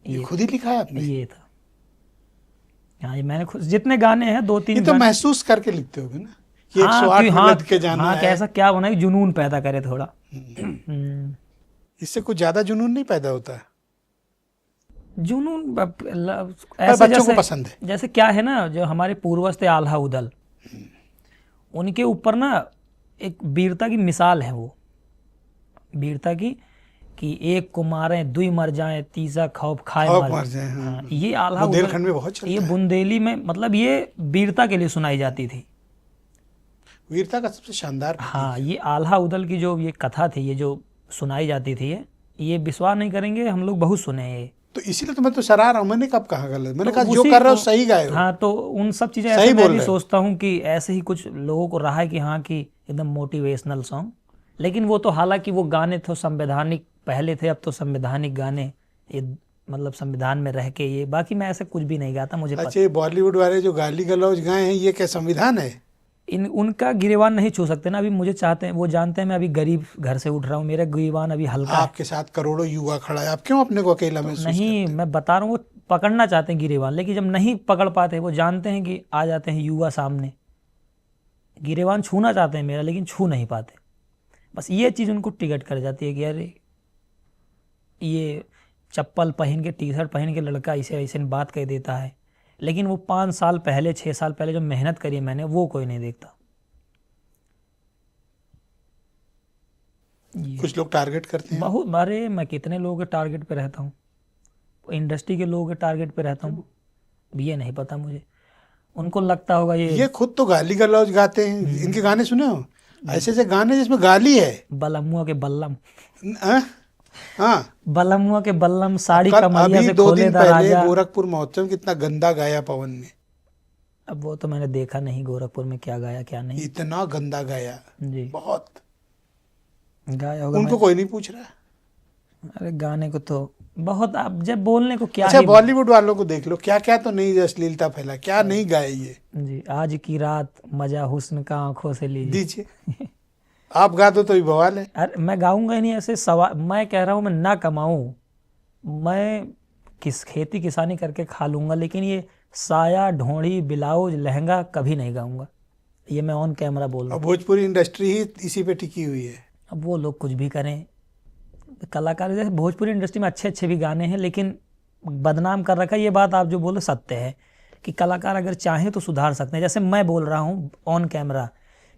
ये खुद ही लिखा है आपने? ये था। हाँ, ये मैंने खुद, जितने गाने हैं 2-3 ये तो गाने। महसूस करके लिखते होगे ना कि हाँ, 108 कि में हाँ, लद के जाना हाँ, है। कैसा क्या बना कि जुनून पैदा करे थोड़ा। इससे कुछ ज्यादा जुनून नहीं पैदा होता है, जुनून पर ऐसे बच्चों को जैसे, पसंद है। जैसे क्या है ना, जो हमारे पूर्वज थे आल्हा उदल, उनके ऊपर ना एक वीरता की मिसाल है। वो वीरता की कि एक को मारे दुई मर जाए, तीसरा खौफ खाए खौफ मर मर जाए। हाँ। हाँ, ये आल्हा बुंदेलखंड में उदल, बहुत चलता ये है। बुंदेली में, मतलब ये वीरता के लिए सुनाई जाती थी। वीरता का सबसे शानदार प्रतीक। हाँ, ये आल्हा उदल की जो ये कथा थी, ये जो सुनाई जाती थी, ये विश्वास नहीं करेंगे, हम लोग बहुत सुने हैं ये। तो इसीलिए तो मैं तो सराह रहा हूँ। मैंने कब कहा गलत? मैंने कहा जो उसी कर रहे हो को- सही गाए हो। हाँ, तो उन सब चीजें सही ऐसे बोल मैं भी रहे हो। सोचता हूँ कि ऐसे ही कुछ लोगों को रहा है कि हाँ, कि एकदम मोटिवेशनल सॉन्ग। लेकिन वो तो हालांकि वो गाने तो संवैधानिक पहले थे, अब तो संवैधानिक गाने, ये मतलब संविधान में रह के ये। बाकी मैं ऐसे कुछ भी नहीं गाता, मुझे अच्छा, ये बॉलीवुड वाले जो गाली गलौज गाए हैं, ये क्या संविधान है? उनका गिरेबान नहीं छू सकते ना। अभी मुझे चाहते हैं, वो जानते हैं मैं अभी गरीब घर से उठ रहा हूँ, मेरा गिरेबान अभी हल्का है। आपके साथ करोड़ों युवा खड़ा है, आप क्यों अपने को अकेला महसूस नहीं, मैं बता रहा हूँ, वो पकड़ना चाहते हैं गिरेबान, लेकिन जब नहीं पकड़ पाते, वो जानते हैं कि आ जाते हैं युवा सामने, गिरेबान छूना चाहते हैं मेरा लेकिन छू नहीं पाते। बस ये चीज़ उनको टिकट कर जाती है कि अरे ये चप्पल पहन के, टी शर्ट पहन के लड़का इसे ऐसे बात कह देता है, लेकिन वो 5 साल पहले 6 साल पहले जो मेहनत करी मैंने, वो कोई नहीं देखता। कुछ लोग टारगेट करते हैं। बहुत, अरे मैं कितने लोगों के टारगेट पे रहता हूँ, इंडस्ट्री के लोगों के टारगेट पे रहता हूँ, ये नहीं पता मुझे। उनको लगता होगा ये खुद तो गाली गलौज गाते हैं। इनके गाने सुने हो? ऐसे ऐसे गाने जिसमें गाली है। बलमुआ के बल्लम, हाँ, बलमुआ के बल्लम, साड़ी कल कमरिया अभी से 2 खोले दिन दा पहले राजा। गोरखपुर महोत्सव में कितना गंदा गाया पवन ने। अब वो तो मैंने देखा नहीं गोरखपुर में क्या गाया क्या नहीं। इतना गंदा गाया, जी, बहुत। गाया होगा। उनको कोई नहीं पूछ रहा। अरे गाने को तो बहुत, आप जब बोलने को क्या अच्छा, ही। बॉलीवुड वालों को देख लो, क्या क्या तो नहीं अश्लीलता फैला, क्या नहीं गाए ये। जी, आज की रात मजा हुस्न का आंखों से लीजिए। दीजिए। आप गा दो तो भी बवाल है। अरे मैं गाऊंगा ही नहीं ऐसे सवाल, मैं कह रहा हूँ मैं ना कमाऊं, मैं खेती किसानी करके खा लूंगा, लेकिन ये साया ढोड़ी ब्लाउज लहंगा कभी नहीं गाऊंगा। ये मैं ऑन कैमरा बोल रहा और हूँ। भोजपुरी इंडस्ट्री ही इसी पे टिकी हुई है। अब वो लोग कुछ भी करें, कलाकार जैसे भोजपुरी इंडस्ट्री में अच्छे अच्छे भी गाने हैं, लेकिन बदनाम कर रखा है। ये बात आप जो बोले सत्य है कि कलाकार अगर चाहें तो सुधार सकते हैं। जैसे मैं बोल रहा हूँ ऑन कैमरा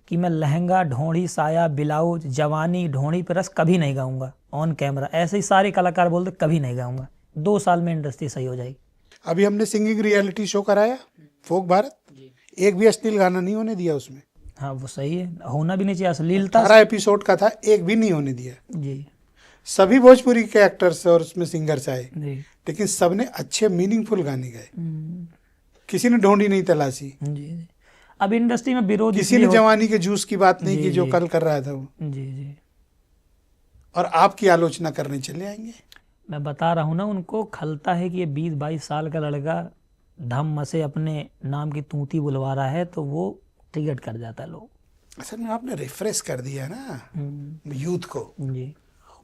कि मैं लहंगा ढोड़ी साया ब्लाउज जवानी ढोड़ी पे रस कभी नहीं गाऊंगा ऑन कैमरा। ऐसे ही सारे कलाकार बोलते कभी नहीं गाऊंगा। 2 साल में इंडस्ट्री सही हो जाएगी। अभी हमने सिंगिंग रियलिटी शो कराया फोक भारत, एक भी अश्लील गाना नहीं होने दिया उसमें। हाँ वो सही है, होना भी नहीं चाहिए अश्लीलता। 18 एपिसोड का था, एक भी नहीं होने दिया। जी सभी भोजपुरी के एक्टर्स और उसमें सिंगर्स आए, जी लेकिन सबने अच्छे मीनिंगफुल गाने गाए। हम्म, किसी ने ढोंडी नहीं तलाशी, जी। अब इंडस्ट्री में विरोध किसी ने जवानी के जूस की बात नहीं की जो कल कर रहा था वो, जी जी, और आपकी आलोचना करने चले आएंगे। मैं बता रहा हूँ ना, उनको खलता है कि ये 20-22 साल का लड़का धम्म से अपने नाम की तूती बुलवा रहा है, तो वो टिकट कर जाता है लोग। असल में आपने रिफ्रेश कर दिया ना यूथ को, जी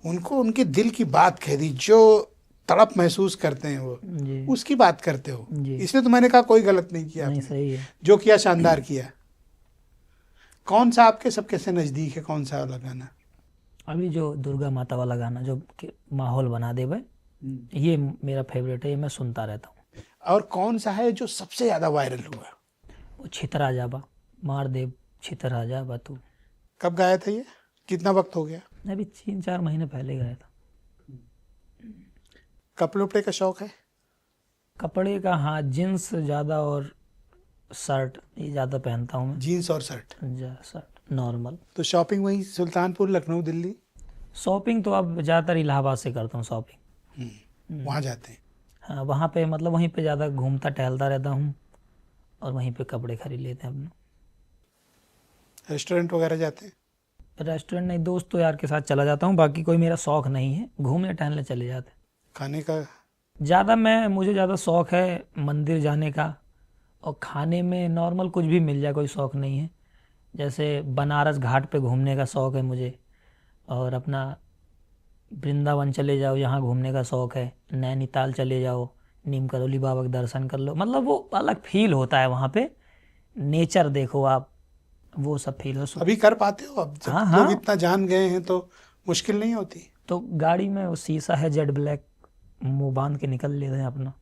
उनको उनके दिल की बात कह दी, जो तड़प महसूस करते हैं वो, जी उसकी बात करते हो। जी। इसलिए तो मैंने कहा कोई गलत नहीं किया नहीं, आपने। सही है। जो किया शानदार किया। कौन सा आपके सबके से नजदीक है, कौन सा वाला गाना? अभी जो दुर्गा माता वाला गाना जो माहौल बना दे भाई, ये मेरा फेवरेट है, ये मैं सुनता रहता हूँ। और कौन सा है जो सबसे ज्यादा वायरल हुआ? वो छितरा जाबा, मार दे छितरा जाबा तू। कब गाया था ये, कितना वक्त हो गया? अभी 3-4 महीने पहले गाया था। कपड़े उपड़े का शौक है? कपड़े का, हाँ, जींस ज़्यादा और शर्ट ये ज़्यादा पहनता हूँ मैं। जीन्स और शर्ट? Shirt normal. तो शॉपिंग वही सुल्तानपुर, लखनऊ, दिल्ली? शॉपिंग तो अब ज़्यादातर इलाहाबाद से करता हूँ शॉपिंग। वहाँ जाते हैं? हाँ, वहाँ पे मतलब वहीं पे ज़्यादा घूमता टहलता रहता हूँ और वहीं पे कपड़े खरीद लेते हैं अपने। रेस्टोरेंट वगैरह जाते हैं? रेस्टोरेंट नहीं, दोस्त तो यार के साथ चला जाता हूँ, बाकी कोई मेरा शौक नहीं है, घूमने टहलने चले जाते हैं। खाने का? ज़्यादा मुझे ज़्यादा शौक है मंदिर जाने का, और खाने में नॉर्मल कुछ भी मिल जाए, कोई शौक नहीं है। जैसे बनारस घाट पे घूमने का शौक है मुझे, और अपना वृंदावन चले जाओ, यहाँ घूमने का शौक है। नैनीताल चले जाओ, नीम करौली बाबा के दर्शन कर लो, मतलब वो अलग फील होता है वहाँ पे, नेचर देखो आप, वो सब फील हो। अभी कर पाते हो? अब जब हाँ, लोग इतना जान गए हैं तो मुश्किल नहीं होती? तो गाड़ी में वो शीशा है जेड ब्लैक, मुंह बांध के निकल लेते हैं अपना।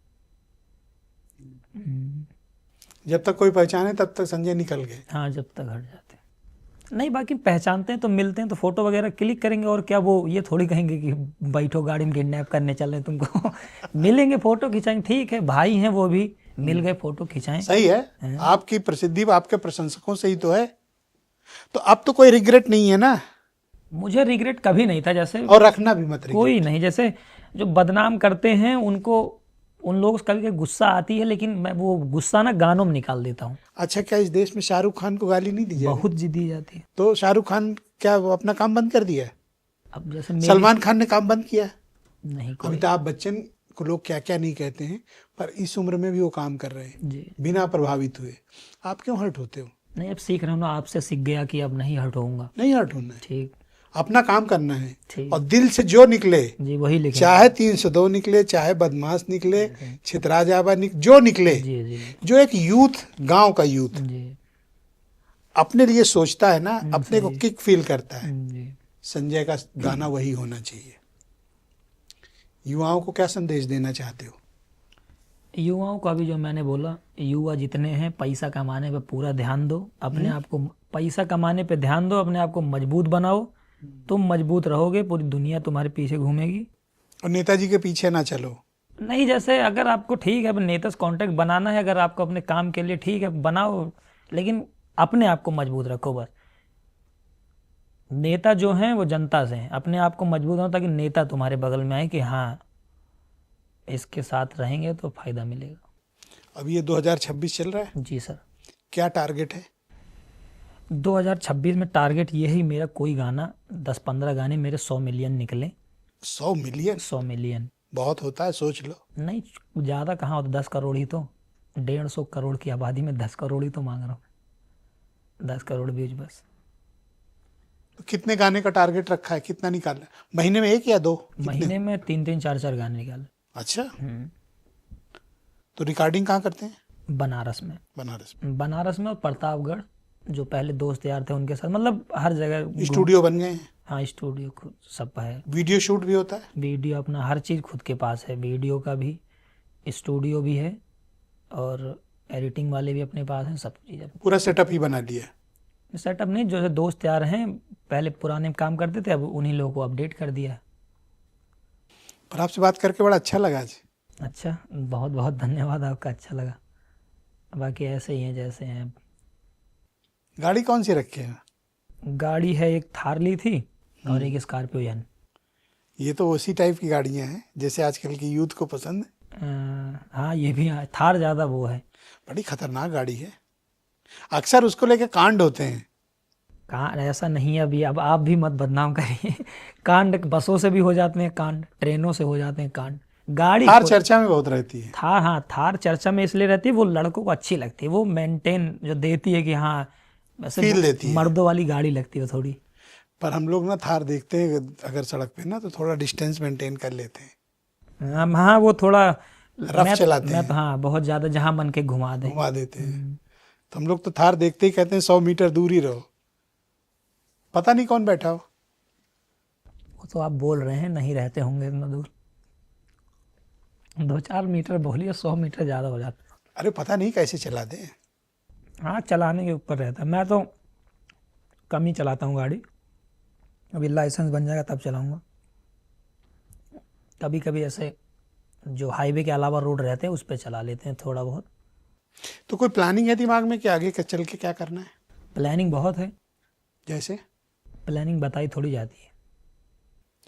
जब तक कोई पहचाने तब तक संजय निकल गए। हाँ, जब तक हट जाते हैं। नहीं, बाकी पहचानते हैं तो मिलते हैं तो फोटो वगैरह क्लिक करेंगे, और क्या वो ये थोड़ी कहेंगे कि बैठो गाड़ी में किडनैप करने चले तुमको। मिलेंगे, फोटो खिंचाएंगे, ठीक है, भाई हैं वो भी, मिल गए फोटो खिंचाएं। सही है। आपकी प्रसिद्धि आपके प्रशंसकों से ही तो है, तो अब तो कोई रिग्रेट नहीं है ना? मुझे रिग्रेट कभी नहीं था, जैसे और रखना भी मत कोई नहीं। जैसे जो बदनाम करते हैं उनको, उन लोगों से कभी गुस्सा आती है, लेकिन मैं वो गुस्सा ना गानों में निकाल देता हूँ। अच्छा, क्या इस देश में शाहरुख खान को गाली नहीं दी जाए? बहुत जिद्दी जाती है। तो शाहरुख खान क्या वो अपना काम बंद कर दिया? अब जैसे सलमान खान ने काम बंद किया? नहीं, कोई अमिताभ बच्चन को लोग क्या क्या नहीं कहते हैं, पर इस उम्र में भी वो काम कर रहे हैं जी बिना प्रभावित हुए। आप क्यों हर्ट होते हो? नहीं, अब सीख रहा हूँ ना, आपसे सीख गया कि अब नहीं हर्ट होऊंगा। नहीं हर्ट होना है। ठीक। अपना काम करना है ठीक। और दिल से जो निकले, जी वही लिखे। चाहे 302 निकले, चाहे बदमाश निकले, छितराजाबा जो निकले, जी जी जो एक यूथ, गांव का यूथ जी अपने लिए सोचता है ना, अपने को सही। किक फील करता है, जी। संजय का गाना वही होना चाहिए। युवाओं को क्या संदेश देना चाहते हो? युवाओं का भी जो मैंने बोला, युवा जितने हैं पैसा कमाने पे पूरा ध्यान दो, अपने आप को पैसा कमाने पे ध्यान दो, अपने आप को मजबूत बनाओ। तुम मजबूत रहोगे, पूरी दुनिया तुम्हारे पीछे घूमेगी। और नेताजी के पीछे ना चलो। नहीं, जैसे अगर आपको ठीक है अब नेता से कांटेक्ट बनाना है, अगर आपको अपने काम के लिए ठीक है बनाओ, लेकिन अपने आप को मजबूत रखो बस। नेता जो हैं वो जनता से हैं, अपने आप को मजबूत बनाओ ताकि नेता तुम्हारे बगल में आए कि हाँ इसके साथ रहेंगे तो फायदा मिलेगा। अब ये 2026 चल रहा है, जी सर। क्या टारगेट है? 2026 में टारगेट ये ही मेरा, कोई गाना 10-15 गाने मेरे 100 मिलियन निकले। 100 मिलियन 100 मिलियन बहुत होता है, सोच लो। नहीं, ज़्यादा कहाँ होता, 10 करोड़ ही तो, 150 करोड़ की आबादी में 10 करोड़ ही तो मांग रहा हूँ, 10 करोड़ व्यूज बस। तो कितने गाने का टारगेट रखा है, कितना निकालना है? महीने में 1 या 2? महीने में 3-3 4-4 गाने निकाले। अच्छा, तो रिकॉर्डिंग कहाँ करते हैं? बनारस में। बनारस में। और प्रतापगढ़, जो पहले दोस्त यार थे उनके साथ, मतलब हर जगह स्टूडियो बन गए हैं? हाँ, स्टूडियो खुद सब है। वीडियो शूट भी होता है? वीडियो अपना हर चीज़ खुद के पास है, वीडियो का भी, स्टूडियो भी है, और एडिटिंग वाले भी अपने पास हैं, सब चीज़। पूरा सेटअप ही बना लिया? सेटअप नहीं, जो है दोस्त यार हैं, पहले पुराने में काम करते थे, अब उन्हीं लोगों को अपडेट कर दिया। पर आपसे बात करके बड़ा अच्छा लगा आज। अच्छा, बहुत बहुत धन्यवाद आपका, अच्छा लगा। बाकी ऐसे ही हैं जैसे हैं। गाड़ी कौन सी रखे हैं? गाड़ी है, एक थार ली थी और एक स्कॉर्पियो एन। ये तो उसी टाइप की गाड़ियां हैं जैसे आजकल की यूथ को पसंद है। हाँ ये भी, थार ज़्यादा वो है। बड़ी खतरनाक गाड़ी है, अक्सर उसको लेके कांड होते हैं। कांड ऐसा नहीं है अभी, अब आप भी मत बदनाम करिए। कांड बसों से भी हो जाते हैं कांड, ट्रेनों से हो जाते हैं कांड, गाड़ी थार चर्चा में बहुत रहती है। थार, हाँ थार चर्चा में इसलिए रहती है, वो लड़कों को अच्छी लगती है, वो मेंटेन जो देती है कि हाँ वैसे फील देती है। मर्दों वाली गाड़ी लगती है थोड़ी। पर हम लोग ना थार देखते हैं अगर सड़क पे ना, तो थोड़ा डिस्टेंस मेंटेन कर लेते हैं। हाँ वो थोड़ा रफ चलाते हैं। तो हाँ बहुत ज़्यादा, जहाँ मन के घुमा देते हैं। तो हम लोग तो थार देखते ही कहते हैं 100 मीटर दूर ही रहो, पता नहीं कौन बैठा हो। वो तो आप बोल रहे हैं, नहीं रहते होंगे इतना दूर, 2-4 मीटर बोलिए, 100 मीटर ज़्यादा हो जाता है। अरे पता नहीं कैसे चला दें। हाँ चलाने के ऊपर रहता है, मैं तो कम ही चलाता हूँ गाड़ी, अभी लाइसेंस बन जाएगा तब चलाऊँगा। कभी कभी ऐसे जो हाईवे के अलावा रोड रहते हैं उस पर चला लेते हैं थोड़ा बहुत। तो कोई प्लानिंग है दिमाग में कि आगे चल के क्या करना है? प्लानिंग बहुत है। जैसे? प्लानिंग बताई थोड़ी जाती है।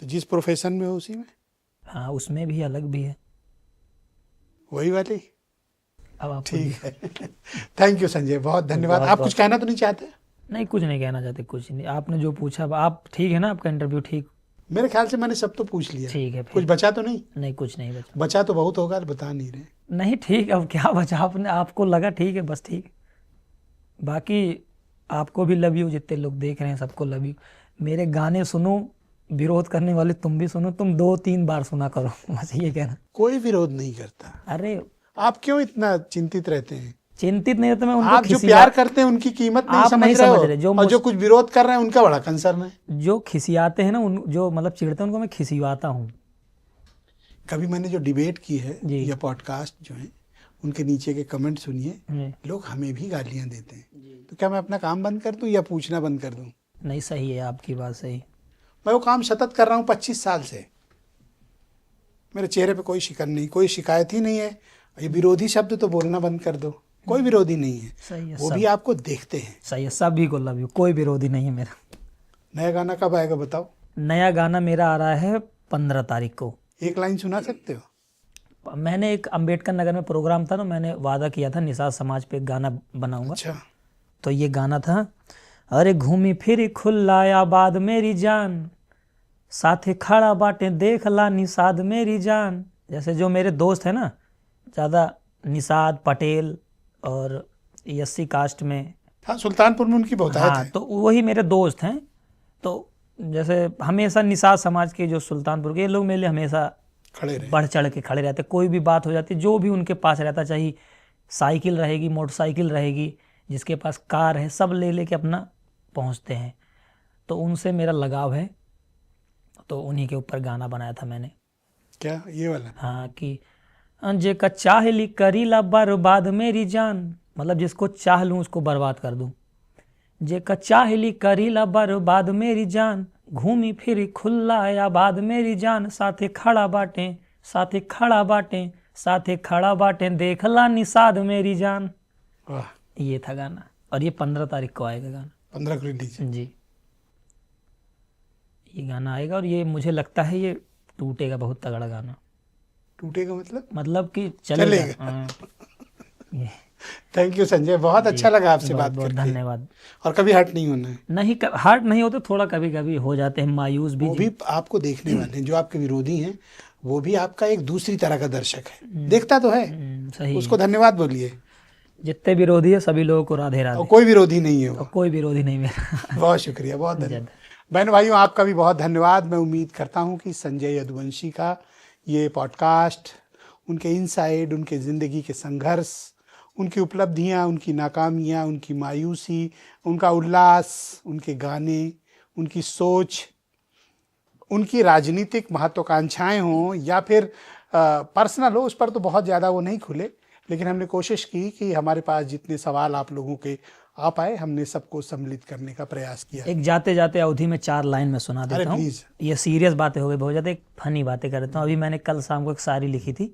तो जिस प्रोफेशन में हो उसी में? हाँ उसमें भी अलग भी है, वही वाली। अब आप ठीक है। थैंक यू संजय, बहुत धन्यवाद। आप कुछ कहना तो नहीं चाहते? नहीं, कुछ नहीं कहना चाहते, कुछ नहीं। आपने जो पूछा, आप ठीक है ना, आपका इंटरव्यू ठीक? मेरे ख्याल से मैंने सब तो पूछ लिया। ठीक है, कुछ बचा तो नहीं? नहीं कुछ नहीं बचा। बचा तो बहुत होगा, बता नहीं रहे। नहीं ठीक, अब क्या बचा, आपने आपको लगा ठीक है बस, ठीक। बाकी आपको भी लव यू, जितने लोग देख रहे हैं सबको लव यू। मेरे गाने सुनो, विरोध करने वाले तुम भी सुनो, तुम 2-3 बार सुना करो, बस ये कहना। कोई विरोध नहीं करता। अरे आप क्यों इतना चिंतित रहते हैं? चिंतित नहीं रहता मैं, उनको आप जो प्यार करते हैं उनकी कीमत नहीं आप समझ नहीं रहे समझ हो, रहे, जो और जो कुछ विरोध कर रहे हैं उनका बड़ा कंसर्न है। जो खिसियाते हैं ना, उन जो मतलब चिढ़ते हैं, उनको मैं खिसियाता हूँ। कभी मैंने जो डिबेट की है जी। या पॉडकास्ट जो है, उनके नीचे के कमेंट सुनिए, जी। लोग हमें भी गालियां देते हैं। तो क्या मैं अपना काम बंद कर दूं या पूछना बंद कर दूं? नहीं, सही है आपकी बात, सही। मैं वो काम सतत कर रहा हूँ 25 साल से। मेरे चेहरे पे कोई शिकन नहीं, कोई शिकायत ही नहीं है। ये विरोधी शब्द तो बोलना बंद कर दो, कोई विरोधी नहीं है। सही है, वो सब भी आपको देखते हैं। सही है, सभी को लव यू, कोई विरोधी नहीं है मेरा। नया गाना कब आएगा बताओ? नया गाना मेरा आ रहा है 15 तारीख को। एक लाइन सुना सकते हो? मैंने एक अंबेडकर नगर में प्रोग्राम था, तो मैंने वादा किया था निषाद समाज पे एक गाना बनाऊंगा। अच्छा। तो ये गाना था, अरे घूमी फिरी खुला आबाद मेरी जान, साथे खड़ा बाटे देख ला निषाद मेरी जान। जैसे जो मेरे दोस्त हैं ना, ज़्यादा निषाद पटेल और एससी कास्ट में, हाँ, सुल्तानपुर में उनकी बहुत हाँ है। तो वही मेरे दोस्त हैं। तो जैसे हमेशा निषाद समाज के जो सुल्तानपुर के, ये लोग मेरे लिए हमेशा खड़े रहे। बढ़ चढ़ के खड़े रहते। कोई भी बात हो जाती, जो भी उनके पास रहता, चाहे साइकिल रहेगी, मोटरसाइकिल रहेगी, जिसके पास कार है, सब ले लेके अपना पहुंचते हैं। तो उनसे मेरा लगाव है, तो उन्हीं के ऊपर गाना बनाया था मैंने। क्या ये वाला? हाँ, कि जे का चाहली करीला बर्बाद मेरी जान, मतलब जिसको चाह लूँ उसको बर्बाद कर दूँ। जे का चाहली करीला बर्बाद मेरी जान, घूमी फिरी खुल्ला आबाद मेरी जान, साथे खड़ा बाटे, साथे खड़ा बाटे, साथे खड़ा बाटे, देखला निषाद मेरी जान। वाह, ये था गाना, और ये 15 तारीख को आएगा गाना। 15 को रिलीज है। जी, ये गाना आएगा, और ये मुझे लगता है ये टूटेगा, बहुत तगड़ा गाना। टूटेगा मतलब कि चलेगा। हाँ, ये थैंक यू संजय, बहुत अच्छा लगा आपसे बहुत बात बहुत करके। धन्यवाद। और कभी हट नहीं होना है। नहीं, हार्ट नहीं होते, थोड़ा कभी कभी हो जाते हैं मायूस भी। वो भी आपको देखने वाले हैं, जो आपके विरोधी हैं, वो भी आपका एक दूसरी तरह का दर्शक है, देखता तो है। सही। उसको धन्यवाद बोलिए। जितने विरोधी है सभी लोगों को राधे और राधे। कोई विरोधी नहीं है वो। और कोई विरोधी नहीं मेरा। बहुत शुक्रिया, बहुत धन्यवाद। बहन भाइयों, आपका भी बहुत धन्यवाद। मैं उम्मीद करता हूँ कि संजय यदुवंशी का ये पॉडकास्ट उनके इनसाइड, उनके ज़िंदगी के संघर्ष, उनकी उपलब्धियाँ, उनकी नाकामियाँ, उनकी मायूसी, उनका उल्लास, उनके गाने, उनकी सोच, उनकी राजनीतिक महत्वाकांक्षाएं हों या फिर पर्सनल हो, उस पर तो बहुत ज़्यादा वो नहीं खुले, लेकिन हमने कोशिश की कि हमारे पास जितने सवाल आप लोगों के आ पाए, हमने सबको सम्मिलित करने का प्रयास किया। एक जाते जाते अवधि में 4 लाइन में सुना देता हूँ। प्लीज। ये सीरियस बातें हो गई बहुत ज़्यादा, एक फनी बातें कर देता हूँ। अभी मैंने कल शाम को एक शायरी लिखी थी।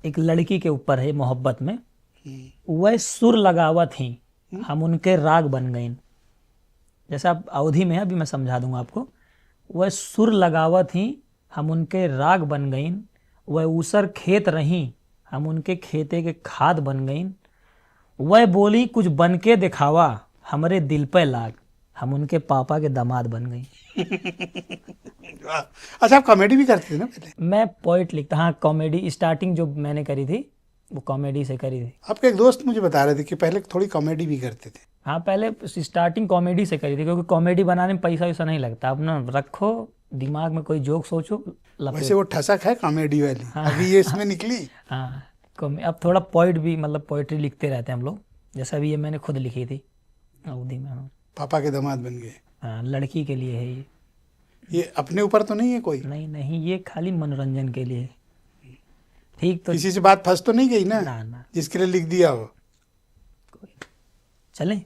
एक लड़की के ऊपर है, मोहब्बत में। वह सुर लगावत थी, हम उनके राग बन गईं। जैसे आप अवधि में है, अभी मैं समझा दूंगा आपको। वह सुर लगावत थी, हम उनके राग बन गईं। वह ऊसर खेत रहीं, हम उनके खेते के खाद बन गईं। वह बोली कुछ बन के दिखावा, हमरे दिल पे लाग, हम उनके पापा के दामाद बन गई। अच्छा, आप कॉमेडी भी करते थे ना पहले? मैं पोइट लिखता। हाँ, कॉमेडी स्टार्टिंग जो मैंने करी थी वो कॉमेडी से करी थी। आपके एक दोस्त मुझे बता रहे थे कि पहले थोड़ी कॉमेडी भी करते थे। हाँ, पहले स्टार्टिंग कॉमेडी से करी थी, क्योंकि कॉमेडी बनाने में पैसा वैसा नहीं लगता। अपना रखो दिमाग में, कोई जोक सोचो, वैसे वो ठसक है कॉमेडी वाली। अभी ये इसमें निकली। हाँ, अब थोड़ा पोइट भी, मतलब पोइट्री लिखते रहते हैं हम लोग। जैसा अभी ये मैंने खुद लिखी थी अवधि में। हाँ, पापा के दामाद बन गए। हाँ, लड़की के लिए है ये अपने ऊपर तो नहीं है कोई? नहीं, ये खाली मनोरंजन के लिए। ठीक, तो किसी से बात फंस तो नहीं गई ना ना जिसके लिए लिख दिया हो? चलें।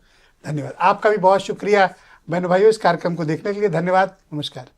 धन्यवाद। आपका भी बहुत शुक्रिया बहनों भाइयों, इस कार्यक्रम को देखने के लिए धन्यवाद। नमस्कार।